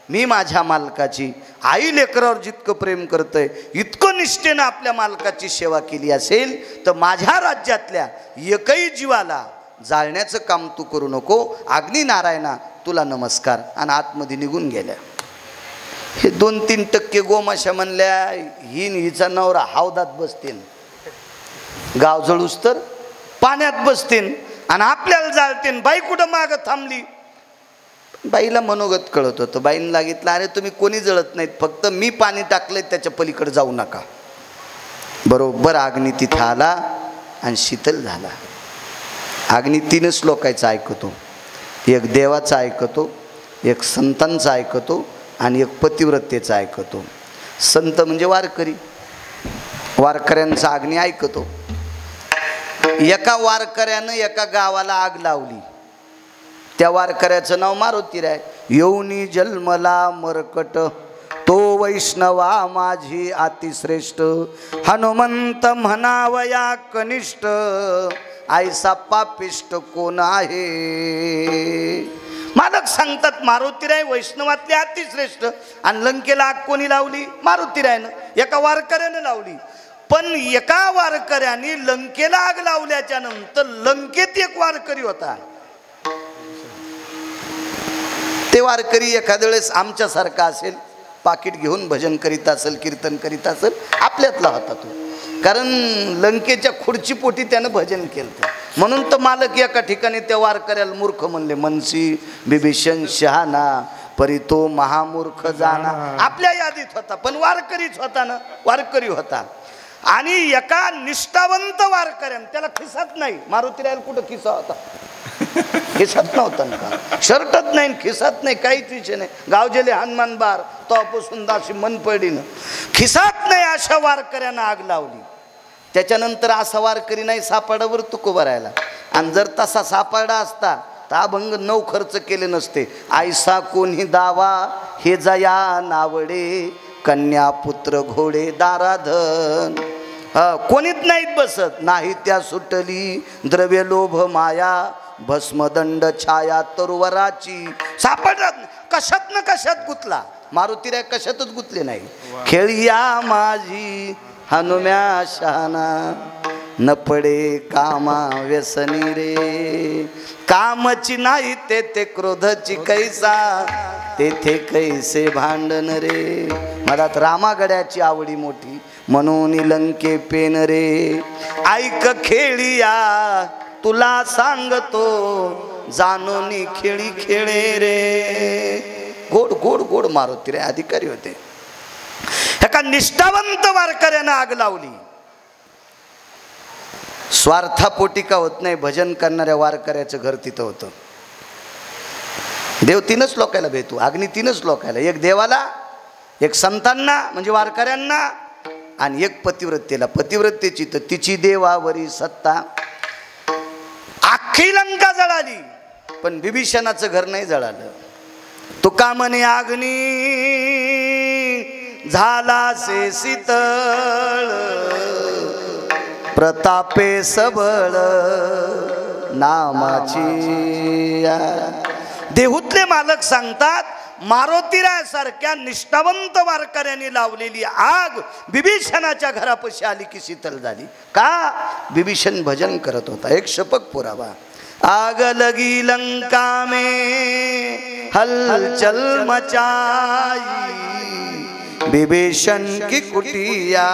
मी माझ्या मालकाची आई लेकरावर जितकं प्रेम करतोय इतकं निष्ठेनं आपल्या मालकाची सेवा केली असेल तर माझ्या राज्यातल्या एकही जीवाला जाळण्याचं काम तू करू नको. अग्नी नारायणा तुला नमस्कार. आणि आतमध्ये निघून गेल्या. हे 2-3% गोमाशा म्हणल्या, हिचा नवरा हौदात बसतील, गाव जळूस तर पाण्यात बसतील आणि आपल्याला जाळतील. बाई कुठं मागं थांबली. बाईला मनोगत कळत होतं. बाईनं लागितलं, अरे तुम्ही कोणी जळत नाहीत, फक्त मी पाणी टाकलंय त्याच्या पलीकडे जाऊ नका. बरोबर अग्नी तिथं आला आणि शीतल झाला. अग्नी 3 लोकांचं ऐकतो, एक देवाचं ऐकतो, एक संतांचं ऐकतो आणि एक पतिव्रतेचं ऐकतो. संत म्हणजे वारकरी, वारकऱ्यांचा अग्नी ऐकतो. एका वारकऱ्यानं एका गावाला आग लावली. त्या वारकऱ्याचं नाव मारुतीराय. येऊनी जन्मला मरकट तो वैष्णवा माझी अतिश्रेष्ठ, हनुमंत म्हणावया कनिष्ठ, आयसा पापिष्ट कोण आहे. मालक सांगतात मारुतीराय वैष्णवातले अतिश्रेष्ठ. आणि लंकेला आग कोणी लावली? मारुतीरायनं, एका वारकऱ्यानं लावली. पण एका वारकऱ्याने लंकेला आग लावल्याच्या नंतर लंकेत एक वारकरी होता. ते वारकरी एखाद्या वेळेस आमच्यासारखा असेल, पाकिट घेऊन भजन करीत असेल, कीर्तन करीत असेल, आपल्यातला होता तो. कारण लंकेच्या खुर्चीपोटी त्यानं भजन केलं. म्हणून तर मालक एका ठिकाणी त्या वारकऱ्याला मूर्ख म्हणले. मनसी बिभीषण शहाणा परी तो महामूर्ख जाना. आपल्या यादीत होता पण वारकरीच होता ना, वारकरी होता. आणि एका निष्ठावंत वारकऱ्यानं, त्याला खिसात नाही. मारुतीरायला कुठं खिसा होता? खिसात नव्हता ना, शर्टच नाही, खिसात नाही, काहीच विषय नाही. गावजेले हनुमान बार तोपासून दाशी मन पडली ना, खिसात नाही. अशा वारकऱ्यानं आग लावली. त्याच्यानंतर असा वारकरी नाही सापडावर तुको भरायला. आणि जर तसा सापडा असता तर अभंग 9 खर्च केले नसते. आयसा कोणी दावा हे जया नावडे, कन्या पुत्र घोडे दाराधन. कोणीच नाहीत बसत. नाही त्या सुटली द्रव्य लोभ माया, भस्मदंड छाया तरुवराची. सापडत कशात न कशात गुतला. मारुतीराय कशातच गुतले नाही. खेळिया माझी हनुम्या शहाणा, न पडे कामा व्यसनी रे. कामची नाही तेथे क्रोधची कैसा, तेथे कैसे भांडण रे. मधात रामागड्याची आवडी मोठी, म्हणून लंके पेन रे. ऐक खेळिया तुला सांगतो, जाणून खेळी खेळे रे. गोड गोड गोड मारुतीराय अधिकारी होते. एका निष्ठावंत वारकऱ्यानं आग लावली. स्वार्थापोटी का होत नाही. भजन करणाऱ्या वारकऱ्याचं घर तिथं होतं. देव 3च लोकायला भेटू, अग्नी 3च लोकायला. एक देवाला, एक संतांना म्हणजे वारकऱ्यांना, आणि एक पतिव्रतेला. पतिव्रतेची तर तिची देवावरी सत्ता. अख्खी लंका जळाली पण विभीषणाचं घर नाही जळालं. तुका म्हणे अग्नी झाला से शीतळ प्रतापे सबळ नामाची. देहूतले मालक सांगतात मारुतीरायासारख्या निष्ठावंत वारकऱ्यांनी लावलेली आग विभीषणाच्या घरापाशी आली की शीतल झाली. का? विभीषण भजन करत होता. एक शपक पुरावा. आग लगी लंका में हलचल मचाई विभीषण की कुटिया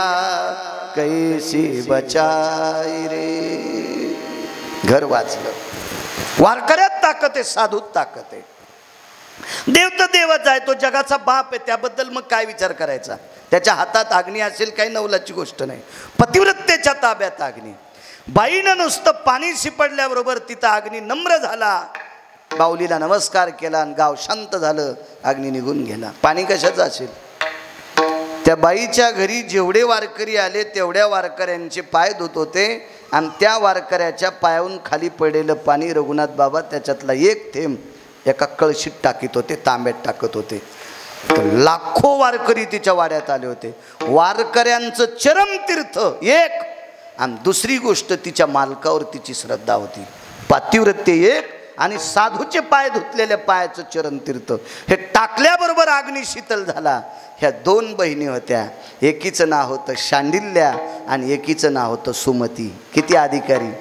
कैसी बचाई रे. घर वाचलं. वारकऱ्यात ताकद आहे, साधूत ताकद आहे. देव तर देवच आहे, तो जगाचा बाप आहे, त्याबद्दल मग काय विचार करायचा. त्याच्या हातात अग्नी असेल काही नवलाची गोष्ट नाही. पतिव्रतेच्या ताब्यात अग्नी. बाईनं नुसतं पाणी शिपडल्याबरोबर तिथं अग्नी नम्र झाला, बाऊलीला नमस्कार केला आणि गाव शांत झालं. अग्नी निघून गेला. पाणी कशाचं असेल? त्या बाईच्या घरी जेवढे वारकरी आले तेवढ्या वारकऱ्यांचे पाय धुत होते आणि त्या वारकऱ्याच्या पायाहून खाली पडलेलं पाणी रघुनाथ बाबा त्याच्यातला एक थेंब एका कळशीत टाकीत होते, तांब्यात टाकत होते. तर लाखो वारकरी तिच्या वाड्यात आले होते. वारकऱ्यांचं चरमतीर्थ एक आणि दुसरी गोष्ट तिच्या मालकावर तिची श्रद्धा होती. पातिव्रत्य एक आणि साधूचे पाय धुतलेल्या पायाचं चरणतीर्थ. हे टाकल्याबरोबर अग्नी शीतल झाला. ह्या दोन बहिणी होत्या. एकीचं नाव होतं शांडिल्या आणि एकीचं नाव होतं सुमती. किती अधिकारी.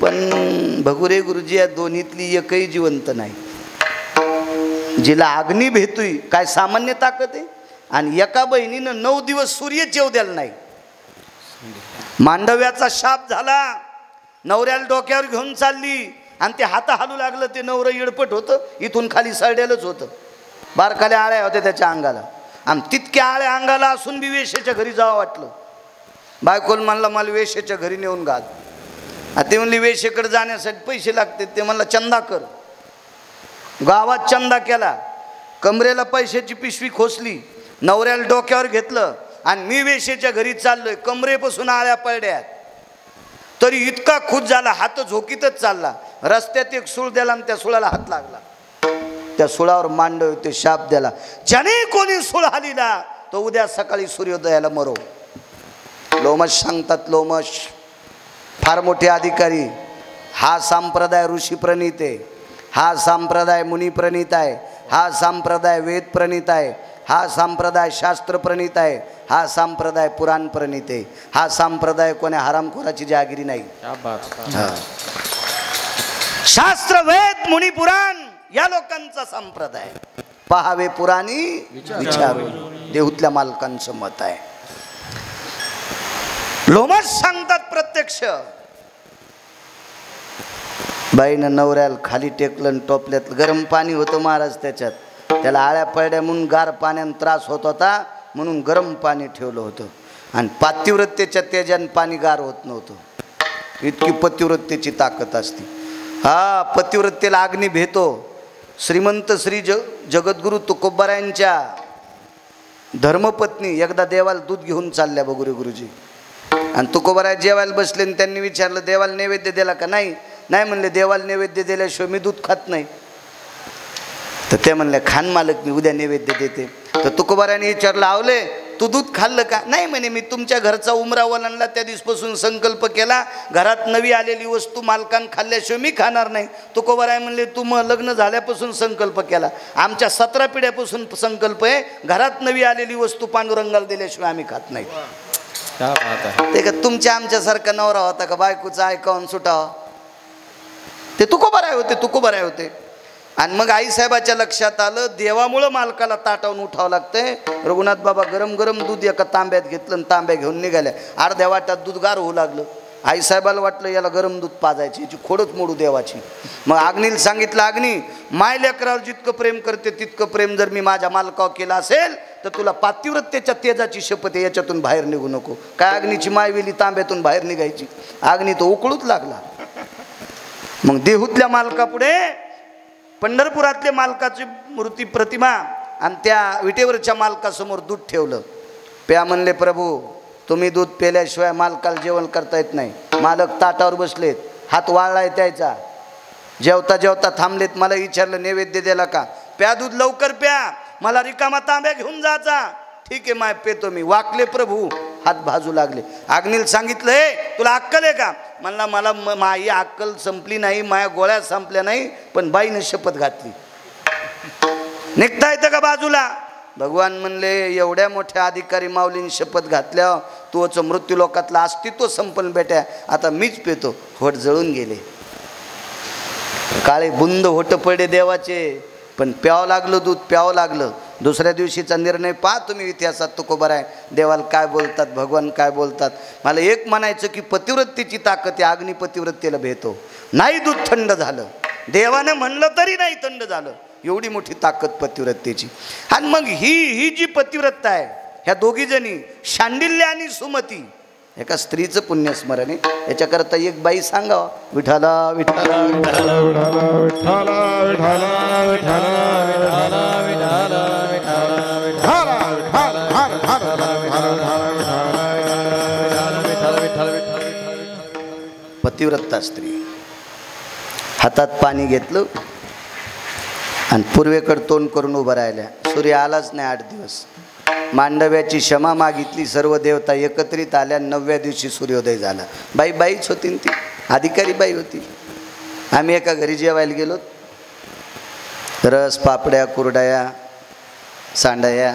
पण भगुरे गुरुजी या दोन्हीतली एकही जिवंत नाही. जिला अग्नी भेटतोय काय सामान्य ताकद आहे. आणि एका बहिणीनं 9 दिवस सूर्य जेव द्यायला नाही. मांडव्याचा शाप झाला. नवऱ्याला डोक्यावर घेऊन चालली आणि ते हात हालू लागलं. ते नवरं येडपट होतं, इथून खाली सडलेलंच होतं. बारकाल्या आळ्या होत्या त्याच्या अंगाला आणि तितक्या आळ्या अंगाला असून बी वेश्याच्या घरी जावं वाटलं. बायकोल म्हणला मला वेश्याच्या घरी नेऊन घाल. ते म्हणली वेश्येकडे जाण्यासाठी पैसे लागते. ते म्हणला चंदा कर. गावात चंदा केला. कमरेला पैशाची पिशवी खोसली. नवऱ्याला डोक्यावर घेतलं आणि मी वेश्येच्या घरी चाललोय. कमरेपासून आळ्या पडल्यात. तरी इतका खुश झाला, हात झोकीतच चालला. रस्त्यात एक सूळ द्याला आणि त्या सुळाला हात लागला. त्या सुळावर मांडव ते शाप द्याला, ज्याने कोणी सूळ हालीला तो उद्या सकाळी सूर्योदयाला मरो. लोमश सांगतात. लोमश फार मोठे अधिकारी. हा संप्रदाय ऋषी प्रणीत आहे. हा संप्रदाय मुनी प्रणीत आहे. हा संप्रदाय वेद प्रणीत आहे. हा संप्रदाय शास्त्र प्रणीत आहे. हा संप्रदाय पुराण प्रणीत आहे. हा संप्रदाय कोण्या हरामखोराची जहागिरी नाही. शास्त्र वेद मुनी पुराण या लोकांचा संप्रदाय. पहावे पुराणी विचारू देहूतल्या मालकांचं मत आहे. लोमश सांगतात प्रत्यक्ष. बाईनं नवऱ्याला खाली टेकलं. टोपल्यात गरम पाणी होतं महाराज. त्याच्यात त्याला आळ्या पडल्या म्हणून गार पाण्यानं त्रास होत होता म्हणून गरम पाणी ठेवलं होतं. आणि पातिव्रतेच्या तेजानं पाणी गार होत नव्हतं. इतकी पतिव्रतेची ताकद असते. हा पतिव्रतेला अग्नी भेटो. श्रीमंत श्री जगद्गुरु तुकोबारायांच्या धर्मपत्नी एकदा देवाला दूध घेऊन चालल्या बगुरे गुरुजी. आणि तुकोबाराय जेवायला बसले आणि त्यांनी विचारलं देवाला नैवेद्य दिला का? नाही म्हणले देवाला नैवेद्य दिल्याशिवाय मी दूध खात नाही. तर ते म्हणले खान मालक मी उद्या नैवेद्य देते. तर तुकोबाराने विचारलं आवले तू दूध खाल्लं का? नाही म्हणे मी तुमच्या घरचा उमरा वलांडला त्या दिवसापासून संकल्प केला घरात नवी आलेली वस्तू मालकान खाल्ल्याशिवाय मी खाणार नाही. तुकोबाराय म्हणले तू मग लग्न झाल्यापासून संकल्प केला. आमच्या 17 पिढ्यापासून संकल्प आहे घरात नवी आलेली वस्तू पांडुरंगाला दिल्याशिवाय आम्ही खात नाही. ते का तुमच्या आमच्यासारखा नवरा होता का बायकोचा ऐकावून सुटावा? ते तुकोबाराय होते. आणि मग आईसाहेबाच्या लक्षात आलं देवामुळं मालकाला ताटावून उठावं लागतंय. रघुनाथ बाबा गरम गरम दूध एका तांब्यात घेतलं आणि तांब्या घेऊन निघाल्या. अर्ध्या वाटात दूध गार होऊ लागलं. आईसाहेबाला वाटलं याला गरम दूध पाजायची, याची खोडच मोडू देवाची. मग अग्नीला सांगितलं अग्नी माय लेकरावर जितकं प्रेम करते तितकं प्रेम जर मी माझ्या मालकावर केलं असेल तर तुला पातिव्रतेच्या तेजाची शपथ आहे याच्यातून बाहेर निघू नको. काय अग्नीची मायवेली तांब्यातून बाहेर निघायची? अग्नी तो उकळूच लागला. मग देहूतल्या मालकापुढे पंढरपुरातल्या मालकाची मूर्ती प्रतिमा आणि त्या विटेवरच्या मालकासमोर दूध ठेवलं. प्या म्हणले प्रभू तुम्ही दूध पेल्याशिवाय मालकाला जेवण करता येत नाही. मालक ताटावर बसलेत, हात वाळलाय त्याचा, जेवता जेवता थांबलेत. मला विचारलं नैवेद्य दिला का? प्या दूध लवकर प्या, मला रिकामा तांब्या घेऊन जायचा. ठीक आहे माय पेतो मी. वाकले प्रभू, हात भाजू लागले. अग्नीला सांगितलं हे तुला अक्कल आहे का? म्हणला मला माझी अक्कल संपली नाही, माझ्या गोळ्या संपल्या नाही, पण बाईनं शपथ घातली. निघता येतं का बाजूला? भगवान म्हणले एवढ्या मोठ्या अधिकारी माऊलींनी शपथ घातल्यावर तोच मृत्यू लोकातलं अस्तित्व संपन्न बेट्या, आता मीच पेतो. होट जळून गेले, काळे बुंद होट पडे देवाचे, पण प्यावं लागलं दूध, प्यावं लागलं. दुसऱ्या दिवशीचा निर्णय पहा तुम्ही इतिहासात तुकोबर आहे. देवाला काय बोलतात, भगवान काय बोलतात. मला एक म्हणायचं की पतिव्रतेची ताकद या अग्निपतिव्रतेला भेटो. नाही दूध थंड झालं, देवाने म्हणलं तरी नाही थंड झालं, एवढी मोठी ताकद पतिव्रतेची. आणि मग ही जी पतिव्रता आहे, ह्या दोघी जणी शांडिल्य आणि सुमती, एका स्त्रीचं पुण्यस्मरण आहे. याच्याकरता एक बाई सांगावं, विठाला विठाला विठाला विठाला विठाला विठाला विठाला पतिव्रता स्त्री. हातात पाणी घेतलं आणि पूर्वेकडे तोंड करून उभं राहिल्या. सूर्य आलाच नाही 8 दिवस. मांडव्याची क्षमा मागितली, सर्व देवता एकत्रित आल्या. 9व्या दिवशी सूर्योदय झाला. बाईच होती ती, अधिकारी बाई होती. आम्ही एका घरी जेवायला गेलो. रस, पापड्या, कुरड्या, सांडाया,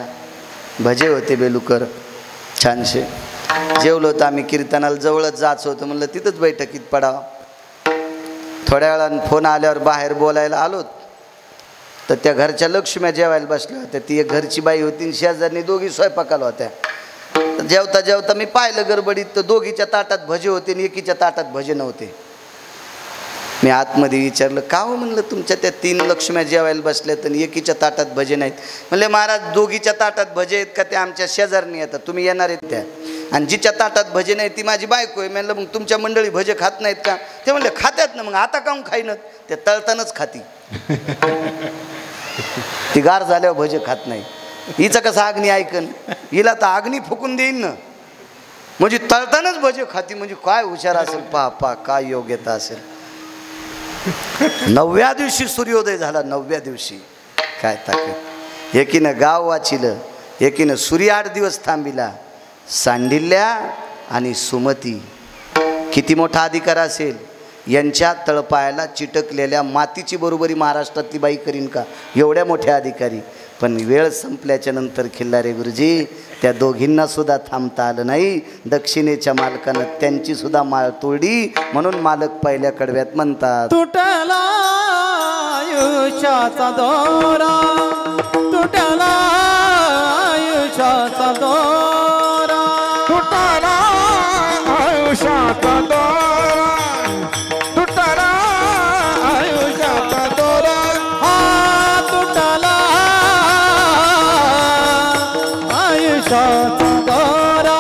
भजे होते बेलुकर छानसे. जेवलो तर आम्ही कीर्तनाला जवळच जायचं होतं, म्हणलं तिथंच बैठकीत पडावं. थोड्या वेळानं फोन आल्यावर बाहेर बोलायला आलो तर त्या घरच्या लक्ष्म्या जेवायला बसल्या होत्या. ती एक घरची बाई होती, शेजारनी दोघी स्वयंपाकाला होत्या. तर जेवता जेवता मी पाहिलं गडबडीत, तर दोघीच्या ताटात भजे होते आणि एकीच्या ताटात भजे नव्हते. मी आतमध्ये विचारलं का हो, म्हणलं तुमच्या त्या 3 लक्ष्म्या जेवायला बसल्या तर एकीच्या ताटात भजे नाहीत. म्हणले महाराज दोघीच्या ताटात भजे आहेत का ते आमच्या शेजारनी येतात, तुम्ही येणार आहेत त्या, आणि जिच्या ताटात भजे नाही ती माझी बायको आहे. म्हणलं मग तुमच्या मंडळी भजे खात नाहीत का? ते म्हणले खात्यात ना. मग आता काहून खाईनत? ते तळतानाच खाती, ती गार झाल्यावर भजे खात नाही. हिचं कसं अग्नी ऐकन, हिला तर अग्नी फुकून देईन ना, म्हणजे तळतानाच भजे खाती. म्हणजे काय हुशार असेल, पा काय योग्यता असेल. 9व्या दिवशी सूर्योदय झाला. 9व्या दिवशी काय ताकद. एकीनं गाव वाचिलं, एकीनं सूर्य 8 दिवस थांबिला. सांडिल्या आणि सुमती, किती मोठा अधिकार असेल. यांच्या तळपायाला चिटकलेल्या मातीची बरोबरी महाराष्ट्रातली बाई करीन का? एवढ्या मोठ्या अधिकारी. पण वेळ संपल्याच्या नंतर खिल्लारे गुरुजी, त्या दोघींना सुद्धा थांबता आलं नाही. दक्षिणेच्या मालकानं त्यांची सुद्धा माळ तोडली. म्हणून मालक पहिल्या कडव्यात म्हणतात, तुटला आयुष्याचा दोरा, तुटला आयुष्याचा दोरा, तुटला आयुष्याचा दोरा, तुटला आयुष्याचा दोरा, हा तुटला आयुष्याचा दोरा,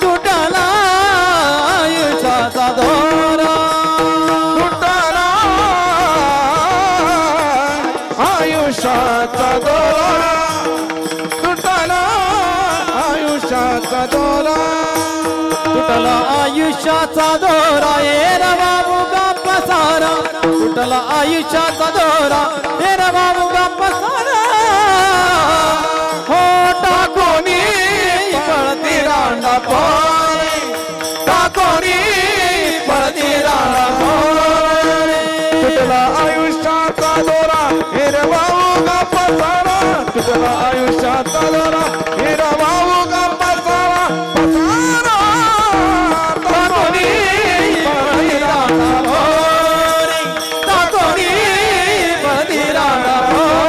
तुटला आयुष्याचा दोरा, तुटला आयुष्याचा दोरा, तुटला आयुष्याचा दोरा, तुटला आयुष्याचा दोरा, ये रे बाबू गप्प सारा, तुटला आयुष्याचा दोरा, ये रे बाबू गप्प सारा, हो टाकोनी पळती रांडा पोरे, टाकोनी पळती रांडा पोरे, तुटला आयुष्याचा दोरा, हे रे भाऊ गप्पा सारा, तुटला आयुष्याचा दोरा, हे रे भाऊ गप्पा सारा, पसारा, टाकोनी पळती रांडा पोरे, टाकोनी पळती रांडा पोरे.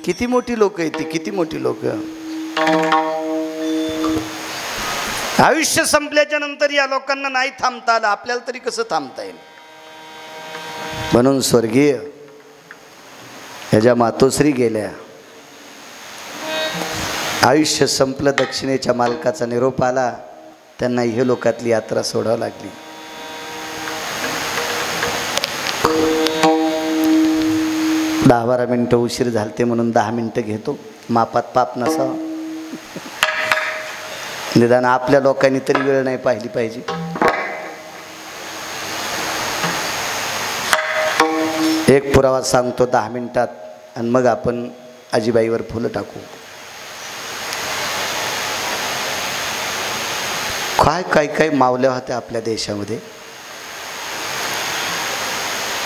किती मोठी लोक आहेत ती, किती मोठी लोक. आयुष्य संपल्याच्या नंतर या लोकांना नाही थांबता आलं, आपल्याला तरी कसं थांबता येईल. म्हणून स्वर्गीय ह्याच्या मातोश्री गेल्या. आयुष्य संपलं, दक्षिणेच्या मालकाचा निरोप आला. त्यांना हे लोकातली यात्रा सोडावी लागली. 10-12 मिनटं उशीर झालते म्हणून 10 मिनटं घेतो. मापात पाप नसावा. निदान आपल्या लोकांनी तरी वेळ नाही पाहिली पाहिजे. एक पुरावा सांगतो 10 मिनिटात आणि मग आपण आजीबाईवर फुलं टाकू. काय मावल्या होत्या आपल्या देशामध्ये.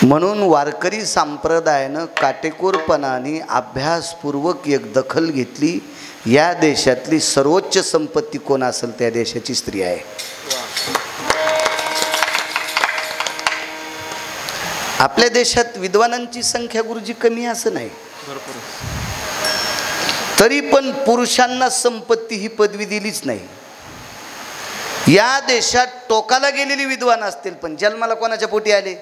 म्हणून वारकरी संप्रदायानं काटेकोरपणाने अभ्यासपूर्वक एक दखल घेतली. या देशातली सर्वोच्च संपत्ती कोण असेल त्या देशाची स्त्री आहे. आपल्या देशात विद्वानांची संख्या गुरुजी कमी असं नाही, तरी पण पुरुषांना संपत्ती ही पदवी दिलीच नाही. या देशात टोकाला गेलेली विद्वान असतील पण जन्माला कोणाच्या पोटी आले.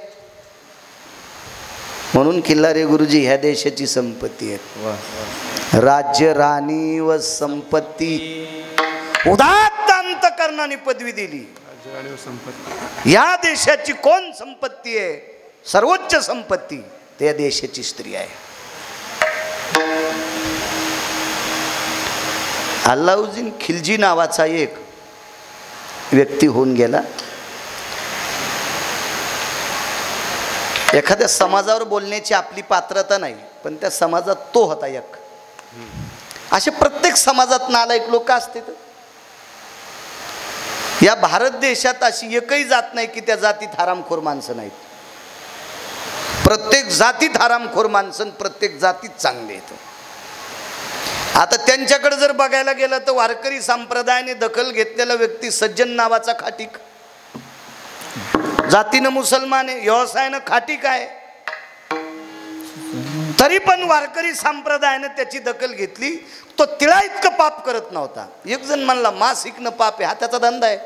म्हणून किल्लारे गुरुजी ह्या देशाची संपत्ती आहे. राज्य राणी व संपत्ती उदात्त अंतकरणाने पदवी दिली. या देशाची कोण संपत्ती आहे? सर्वोच्च संपत्ती त्या देशाची स्त्री आहे. अल्लाउद्दीन खिलजी नावाचा एक व्यक्ती होऊन गेला. एखाद्या समाजावर बोलण्याची आपली पात्रता नाही, पण त्या समाजात तो होता एक. असे प्रत्येक समाजात नालायक लोक असतात. या भारत देशात अशी एकही जात नाही की त्या जातीत हरामखोर माणसं नाहीत. प्रत्येक जातीत हरामखोर माणसं, प्रत्येक जातीत चांगले आहेत. आता त्यांच्याकडे जर बघायला गेलं तर वारकरी संप्रदायाने दखल घेतलेला व्यक्ती सज्जन नावाचा खाटीक, जातीनं मुसलमान आहे, व्यवसायानं खाटीक आहे, तरी पण वारकरी संप्रदायाने त्याची दखल घेतली. तो तिळा इतकं पाप करत नव्हता. एक जण म्हणला मांस विकणं पाप आहे, हा त्याचा धंदा आहे.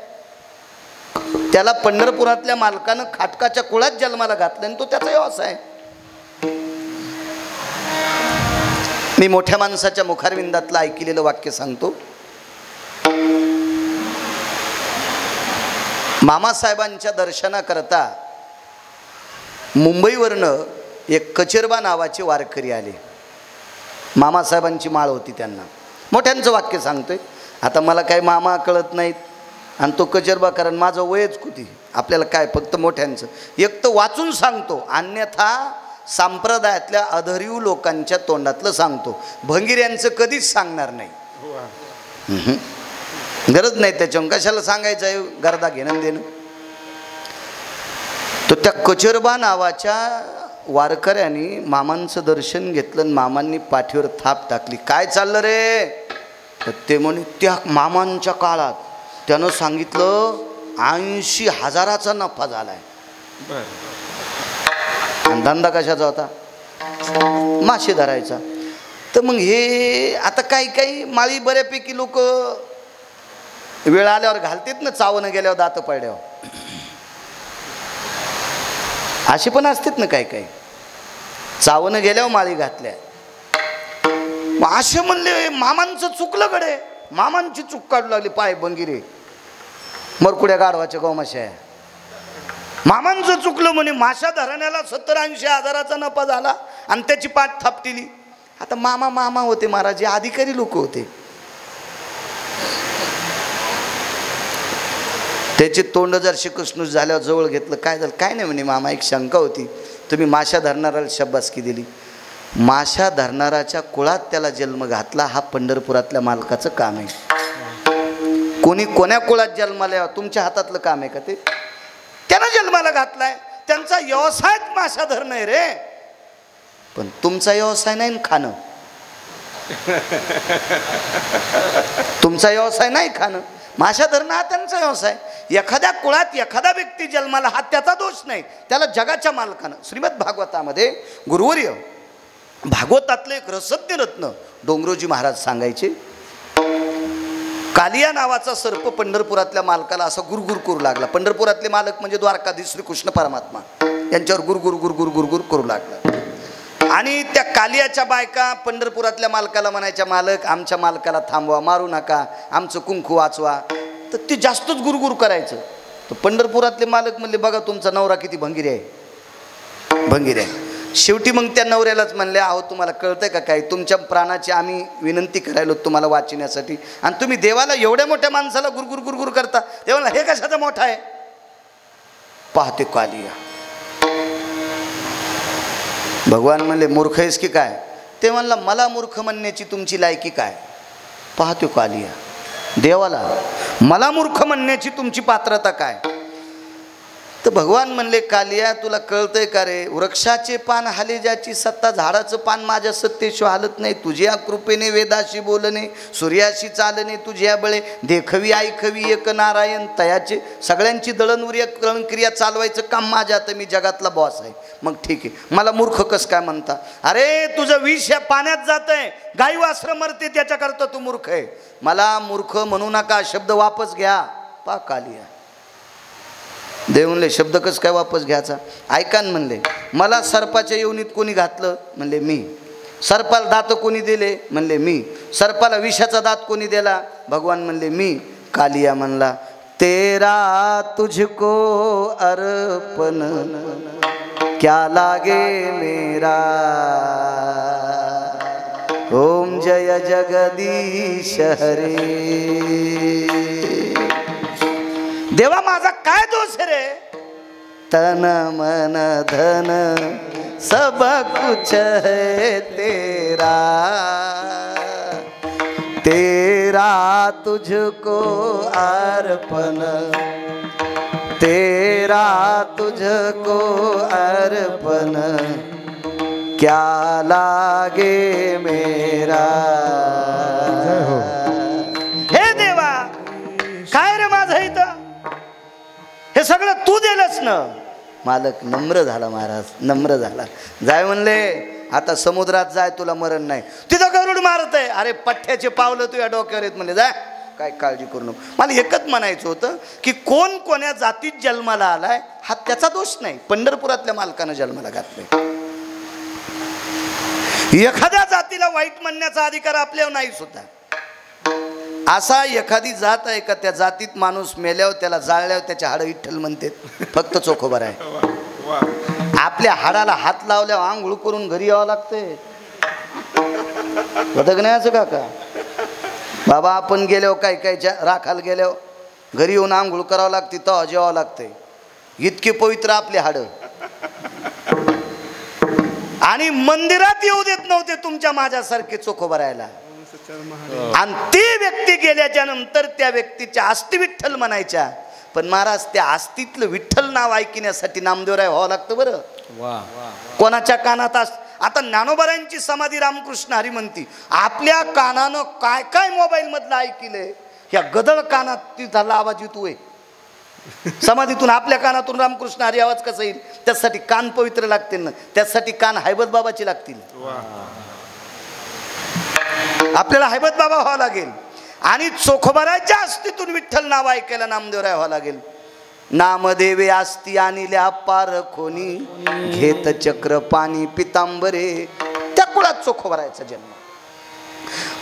त्याला पंढरपुरातल्या मालकानं खाटकाच्या कुळात जन्माला घातलं आणि तो त्याचा व्यवसाय. मी मोठ्या माणसाच्या मुखारविंदातलं ऐकलेलं वाक्य सांगतो. मामासाहेबांच्या दर्शनाकरता मुंबईवरनं एक कचेरबा नावाचे वारकरी आले. मामासाहेबांची माळ होती त्यांना. मोठ्यांचं वाक्य सांगतोय. आता मला काही मामा कळत नाहीत आणि तो कचेरबा, कारण माझं वयच किती, आपल्याला काय फक्त मोठ्यांचं. एक तर वाचून सांगतो, अन्यथा संप्रदायातल्या अधरीव लोकांच्या तोंडातलं सांगतो. भंगिऱ्यांचं कधीच सांगणार नाही. गरज नाही त्याच्यावर, कशाला सांगायचं आहे, गर्दा घेणं देणं. तो त्या कचेरबा नावाच्या वारकऱ्यांनी मामांचं दर्शन घेतलं आणि मामांनी पाठीवर थाप टाकली. काय चाललं रे? तर ते म्हणे त्या मामांच्या काळात त्यानं सांगितलं 80,000चा नफा झालाय. आणि धंदा कशाचा होता? मासे धरायचा. तर मग हे आता काही माळी बऱ्यापैकी लोक वेळ आल्यावर घालतात ना, चावणं गेल्यावर दात पडल्यावर. असे पण असतात ना काही चावणं गेल्यावर माळी घातल्या. मग असे म्हणले मामांचं चुकलं गडे, मामांची चूक काढू लागली. पाय बंगिरे मरकुड्या गाढवाच्या गोमाशा, मामांचं चुकलं म्हणे. माशा धरण्याला 70-80,000चा नफा झाला आणि त्याची पाठ थापटिली. आता मामा होते महाराज, अधिकारी लोक होते. त्याचे तोंड जर श्रीकृष्ण झाल्यावर जवळ घेतलं. काय झालं? काय नाही म्हणे मामा, एक शंका होती. तुम्ही माशा धरणाऱ्याला शब्बासकी दिली. माशा धरणाऱ्याच्या कुळात त्याला जन्म घातला. हा पंढरपुरातल्या मालकाचं काम आहे. कोणी कोण्या कुळात जन्माला, तुमच्या हातातलं काम आहे का ते? त्यानं जन्माला घातलाय, त्यांचा व्यवसाय माशा धरणं आहे रे. पण तुमचा व्यवसाय नाही खाणं. तुमचा व्यवसाय नाही खाणं, माशा धरणं हा त्यांचा व्यवसाय. एखाद्या कुळात एखादा व्यक्ती जन्माला, हा त्याचा दोष नाही, त्याला जगाच्या मालकानं. श्रीमद भागवतामध्ये गुरुवर्य भागवतातले एक रसज्ञ रत्न डोंगरोजी महाराज सांगायचे. कालिया नावाचा सर्प पंढरपुरातल्या मालकाला असा गुरगुर करू लागला. पंढरपुरातले मालक म्हणजे द्वारकाधीश श्रीकृष्ण परमात्मा, यांच्यावर गुरगुर गुरगुर गुरगुर करू लागला. आणि त्या कालियाच्या बायका पंढरपुरातल्या मालकाला म्हणायच्या, मालक आमच्या मालकाला थांबवा, मारू नका, आमचं कुंकू वाचवा. तर ते जास्तच गुरगुर करायचं. तर पंढरपुरातले मालक म्हणले, बघा तुमचा नवरा किती भंगिरी आहे, भंगिरी आहे. शेवटी मग त्या नवऱ्यालाच म्हणले, अहो तुम्हाला कळतंय का काय, तुमच्या प्राणाची आम्ही विनंती करायलो तुम्हाला वाचण्यासाठी, आणि तुम्ही देवाला एवढ्या मोठ्या माणसाला गुरगुर गुरगुर करता, देवाला हे कशाचा मोठा आहे. पाहते कालिया. भगवान म्हणले मूर्ख आहेस की काय. ते म्हणला मला मूर्ख म्हणण्याची तुमची लायकी काय. पाहतो कालिया देवाला मला मूर्ख म्हणण्याची तुमची पात्रता काय. तर भगवान म्हणले कालिया तुला कळतंय का रे, वृक्षाचे पान हाले ज्याची सत्ता, झाडाचं पान माझ्या सत्तेशिवाय हालत नाही. तुझ्या कृपेने वेदाशी बोलणे, सूर्याशी चालणे, तुझ्या बळे देखवी ऐकवी एक नारायण तयाचे. सगळ्यांची दळणवरी क्रिया चालवायचं काम माझ्या, तर मी जगातला बॉस आहे. मग ठीक आहे, मला मूर्ख कस काय म्हणता. अरे तुझं विष या पाण्यात जातंय, गाई वासरं मरते त्याच्याकरता तू मूर्ख आहे. मला मूर्ख म्हणू नका, शब्द वापस घ्या. पा कालिया देव म्हणले शब्द कस काय वापस घ्यायचा. ऐकान म्हणले मला सर्पाच्या योनीत कोणी घातलं. म्हणले मी. सर्पाला दात कोणी दिले. म्हणले मी. सर्पाला विषाचा दात कोणी दिला. भगवान म्हणले मी. कालिया म्हणला तेरा तुझको अर्पण क्या लागे मेरा. ओम जय जगदीश हरे. देवा माझा काय दोष रे. तन मन धन सब कुछ है तेरा, तेरा तुझको अर्पण, तेरा तुझको अर्पण क्या लागे मेरा. हे देवा काय रे माझं इथं, हे सगळं तू दिलंस ना. मालक नम्र झाला महाराज, नम्र झाला. जाय म्हणले आता समुद्रात जाय, तुला मरण नाही. तिथं गरुड मारत आहे. अरे पठ्ठ्याचे पावलं तुझ्या डोक्यावर येत. म्हणले जाय, काय काळजी करू नको. मला एकच म्हणायचं होतं की कोण कोण्या जातीत जन्माला आलाय हा त्याचा दोष नाही, पंढरपुरातल्या मालकानं जन्माला घातलंय. एखाद्या जातीला वाईट म्हणण्याचा अधिकार आपल्यावर नाही सुद्धा. असा एखादी जात आहे का त्या जातीत माणूस मेल्यावर त्याला जाळल्यावर त्याच्या हाडं विठ्ठल म्हणते. फक्त चोखोबर आहे. आपल्या हाडाला हात लावल्यावर आंघोळ करून घरी यावं लागते. बदगण्याचं काका बाबा आपण गेल्यावर काय कायच्या राखाला गेल्यावर घरी येऊन आंघोळ करावं लागते, तेव्हा जेवावं लागते. इतके पवित्र आपले हाडं. आणि मंदिरात येऊ देत नव्हते तुमच्या माझ्यासारखे चोखोबर राहायला. आणि ती व्यक्ती गेल्याच्या नंतर त्या व्यक्तीच्या आस्ती विठ्ठल म्हणायच्या. पण महाराज त्या आस्तीतलं विठ्ठल नाव ऐकण्यासाठी नामदेवराय व्हावं लागतं बरं. कोणाच्या कानात आता ज्ञानोबारायांची समाधी रामकृष्ण हरी म्हणती. आपल्या कानानं काय काय मोबाईल मधलं ऐकलंय, ह्या गदळ कानात तिथला आवाज येतोय. समाधीतून आपल्या कानातून रामकृष्ण हरी आवाज कसा येईल. त्यासाठी कान पवित्र लागतील ना, त्यासाठी कान हैबत बाबाची लागतील. आपल्याला हैबत बाबा व्हावं लागेल. आणि चोखोबाराच्या आस्तीतून विठ्ठल नाव ऐकायला नामदेवराय व्हावं लागेल. नामदेवे आस्ती आणिल्या पार खोनी, घेत चक्र पाणी पितांबरे. त्या कुळात चोखोबारायचा जन्म.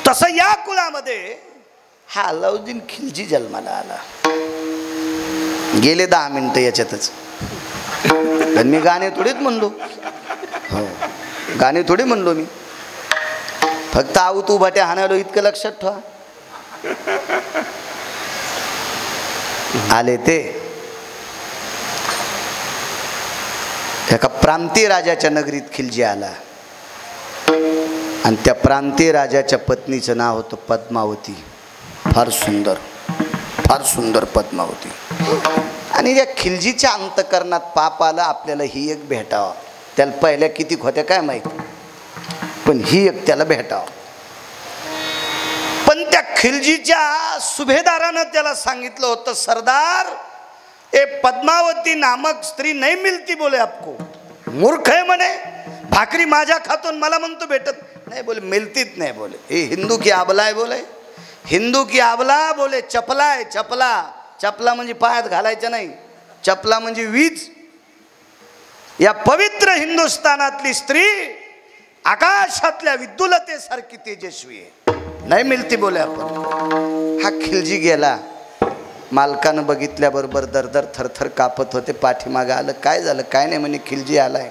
तसं या कुळामध्ये हा अलाउद्दीन खिलजी जन्माला आला. गेले 10 मिनिटं याच्यातच. पण मी गाणे थोडीच म्हणलो. हो गाणे थोडी म्हणलो मी. फक्त आऊ तू भाट्या हाणालो इतकं लक्षात ठेवा. आले ते एका प्रांतीय राजाच्या नगरीत खिलजी आला. आणि त्या प्रांतीय राजाच्या पत्नीचं नाव होतं पद्मावती. फार सुंदर, फार सुंदर पद्मावती. आणि या खिलजीच्या अंतकरणात पाप आला आपल्याला ही एक भेटावा. त्याला पहिल्या किती होत्या काय माहिती, पण ही एक त्याला भेटावा. पण त्या खिलजीच्या सुभेदारानं त्याला सांगितलं होतं, सरदार ए पद्मावती नामक स्त्री नहीं मिलती बोले आपको. मूर्ख है म्हणे. भाकरी माझ्या खातून मला म्हणतो भेटत नाही. बोले मिलतीच नाही. बोले हे हिंदू की आबला आहे. बोले हिंदू की आबला. बोले चपला आहे. चपला. चपला म्हणजे पायात घालायचं नाही. चपला म्हणजे वीज. या पवित्र हिंदुस्थानातली स्त्री आकाशातल्या विद्युलतेसारखी तेजस्वी आहे. नाही मिळती बोले आपण. हा खिलजी गेला. मालकानं बघितल्याबरोबर दरदर थरथर कापत होते. पाठीमागं आलं. काय झालं काय नाही म्हणे. खिलजी आलाय.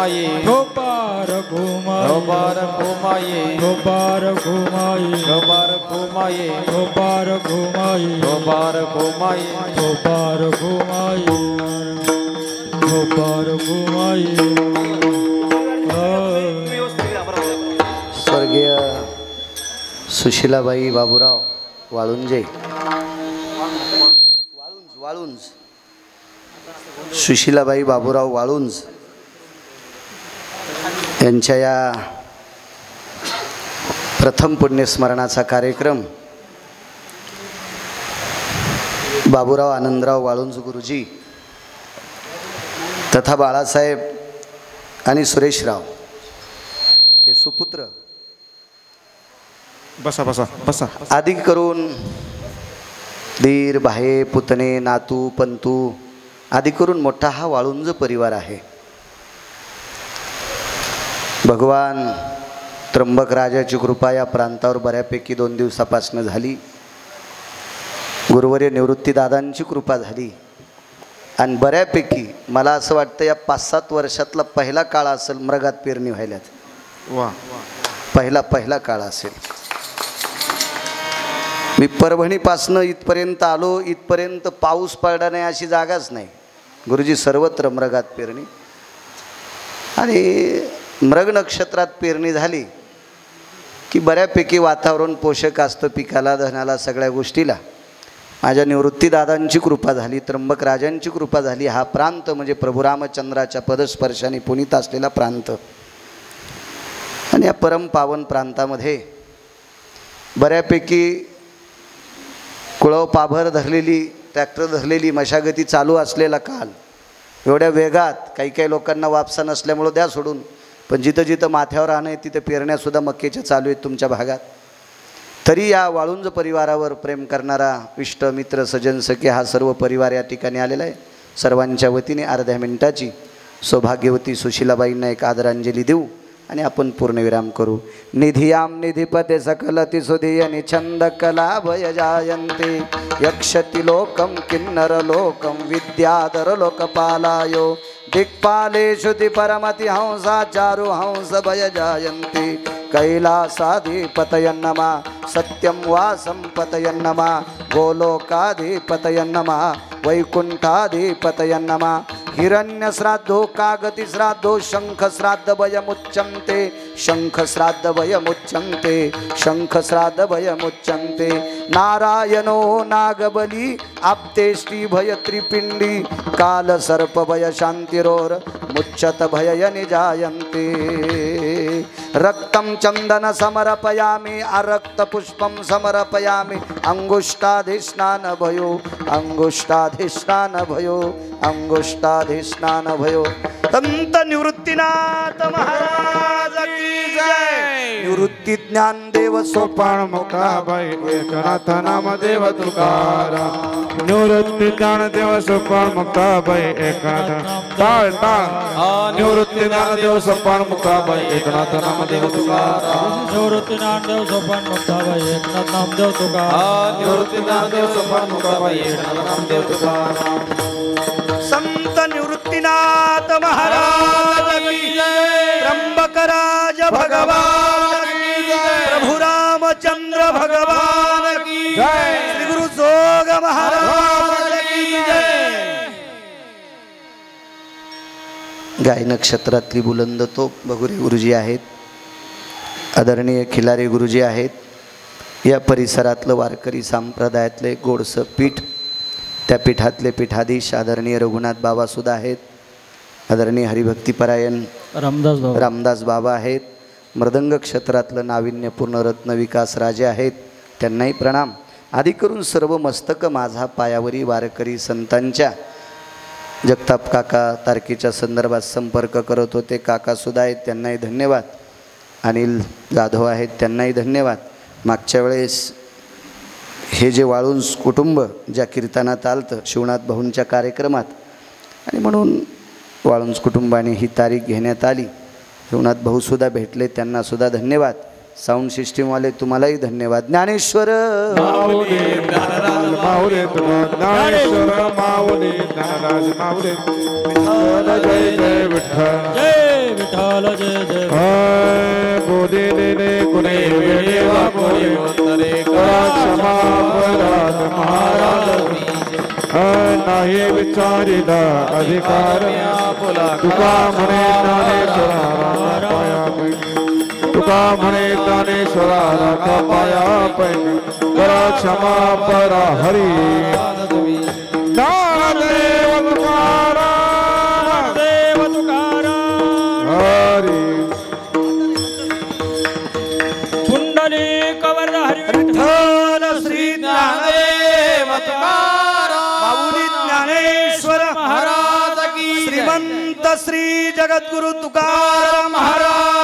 घुमाये गोपार घुमाई गोपार घुमाये गोपार घुमाई गोपार घुमाये गोपार घुमाई गोपार घुमाये गोपार घुमाई गोपार घुमाई स्वर्गीय सुशीलाबाई बाबूराव वाळुंजे वाळुंज सुशीलाबाई बाबूराव वाळुंज यांच्या या प्रथम पुण्यस्मरणाचा कार्यक्रम बाबूराव आनंदराव वाळुंज गुरुजी तथा बाळासाहेब आणि सुरेशराव हे सुपुत्र बसा बसा बसा आदी करून दीर भाये पुतणे नातू पंतू आदी करून मोठा हा वाळुंज परिवार आहे. भगवान त्र्यंबक राजाची कृपा या प्रांतावर बऱ्यापैकी 2 दिवसापासून झाली. गुरुवर्य निवृत्तीदादांची कृपा झाली आणि बऱ्यापैकी मला असं वाटतं या 5-7 वर्षातला पहिला काळ असेल मृगात पेरणी व्हायल्यात. वा पहिला काळ असेल. मी परभणीपासनं इथपर्यंत आलो, इथपर्यंत पाऊस पडला नाही अशी जागाच नाही. गुरुजी सर्वत्र मृगात पेरणी आणि मृग नक्षत्रात पेरणी झाली की बऱ्यापैकी वातावरण पोषक असतं पिकाला, धनाला, सगळ्या गोष्टीला. माझ्या निवृत्तीदादांची कृपा झाली, त्र्यंबक राजांची कृपा झाली. हा प्रांत म्हणजे प्रभू रामचंद्राच्या पदस्पर्शाने पुनीत असलेला प्रांत आणि या परम पावन प्रांतामध्ये बऱ्यापैकी कुळव पाभर धरलेली, ट्रॅक्टर धरलेली मशागती चालू असलेला काल. एवढ्या वेगात काही लोकांना वापसा नसल्यामुळं द्या सोडून, पण जिथं जिथं माथ्यावर आहे तिथं पेरण्यासुद्धा मक्केच्या चालू आहेत तुमच्या भागात. तरी या वाळुंज परिवारावर प्रेम करणारा इष्ट मित्र सज्जन सखे हा सर्व परिवार या ठिकाणी आलेला आहे. सर्वांच्या वतीने अर्ध्या मिनिटाची सौभाग्यवती सुशीलाबाईंना एक आदरांजली देऊ आणि आपण पूर्णविराम करू. निधियाम निधिपते सकलति सुधिय निछंद कलाभय जायन्ते यक्षति लोकं किन्नर लोकं विद्याधर लोकपालायो दिक्पालेषु परमति हंसा चारु हंस भय जायन्ते कैलासाधिपतयन्नमा सत्यं वासं पतयन्नमा गोलोकाधिपतयन्नमा वैकुंठाधिपतयन्नमा हिरण्यश्राद्धो कागतिश्राद्धो शंखश्राद्धभयमुच्यन्ते शंखश्राद्धभयमुच्यन्ते शंखश्राद्धभयमुच्यन्ते नारायणो नागबली आप्तेष्टि भय त्रिपिंडी काल सर्प भय शांतिरोर मुच्यत भय निजायन्ते रक्तं चंदन समर्पयामि अरक्त पुष्पं समर्पयामि अंगुष्ठाधिष्ठान भयो अंगुष्ठाधिष्ठान भयो अंगुष्ठाधिष्ठान भयो. संत निवृत्तीनाथ महाराज की जय. निवृत्ती ज्ञानदेव सोपान मुक्ताबाई एकनाथ नामदेव तुकाराम. निवृत्ती ज्ञानदेव सोपान मुक्ताबाई एकनाथ टाळ टाळ. निवृत्ती ज्ञानदेव सोपान मुक्ताबाई एकनाथ नामदेव तुकाराम. निवृत्ती ज्ञानदेव सोपान मुक्ताबाई एकनाथ नामदेव तुकाराम. निवृत्ती ज्ञानदेव सोपान मुक्ताबाई एकनाथ नामदेव तुकाराम. संत निवृत्तीनाथ महाराज की जय. त्र्यंबकराज भगवान की जय. प्रभु रामचंद्र भगवान की जय. श्री गुरु जोग महाराज की जय. गाय नक्षत्रातली बुलंद तोप बगुरे गुरुजी आहेत. आदरणीय खिलारे गुरुजी आहेत. या परिसरातलं वारकरी संप्रदायातले गोडसं पीठ, त्या पीठातले पीठाधीश आदरणीय रघुनाथ बाबा सुद्धा आहेत. आदरणीय हरिभक्तीपरायण रामदास बाबा आहेत. मृदंग क्षेत्रातलं नाविन्यपूर्ण रत्न विकास राजे आहेत, त्यांनाही प्रणाम. आदी करून सर्व मस्तक माझा पायावरी वारकरी संतांच्या. जगताप काका तारखेच्या संदर्भात संपर्क करत होते, काकासुद्धा आहेत, त्यांनाही धन्यवाद. अनिल जाधव आहेत, त्यांनाही धन्यवाद. मागच्या वेळेस हे जे वाळुंज कुटुंब ज्या कीर्तनात आलतं शिवनाथ भाऊंच्या कार्यक्रमात, आणि म्हणून वाळुंज कुटुंबाने ही तारीख घेण्यात आली. शिवनाथ भाऊसुद्धा भेटले, त्यांनासुद्धा धन्यवाद. साऊंड सिस्टीमवाले तुम्हालाही धन्यवाद. ज्ञानेश्वर माऊली ज्ञानराज माऊली ज्ञानेश्वर माऊली ज्ञानराज माऊली. विठ्ठल जय जय विठ्ठल. विठ्ठल जय जय बोधे देने कुणे वेळेला कोणी उत्तरे क्षमा अपराध महाराज नाही विचारिला अधिकार तुका म्हणे ज्ञानेश्वरा पाया तुका म्हणे ज्ञानेश्वरा पाया पैकी करा क्षमा परा हरी ज्ञानदेव तुकाराम देव तुकाराम हरी कुंडली कवर हरी विठ्ठल श्री ज्ञानदेव तुकाराम माऊली ज्ञानेश्वर महाराज की जय. श्रीमंत श्री जगद्गुरु तुकाराम महाराज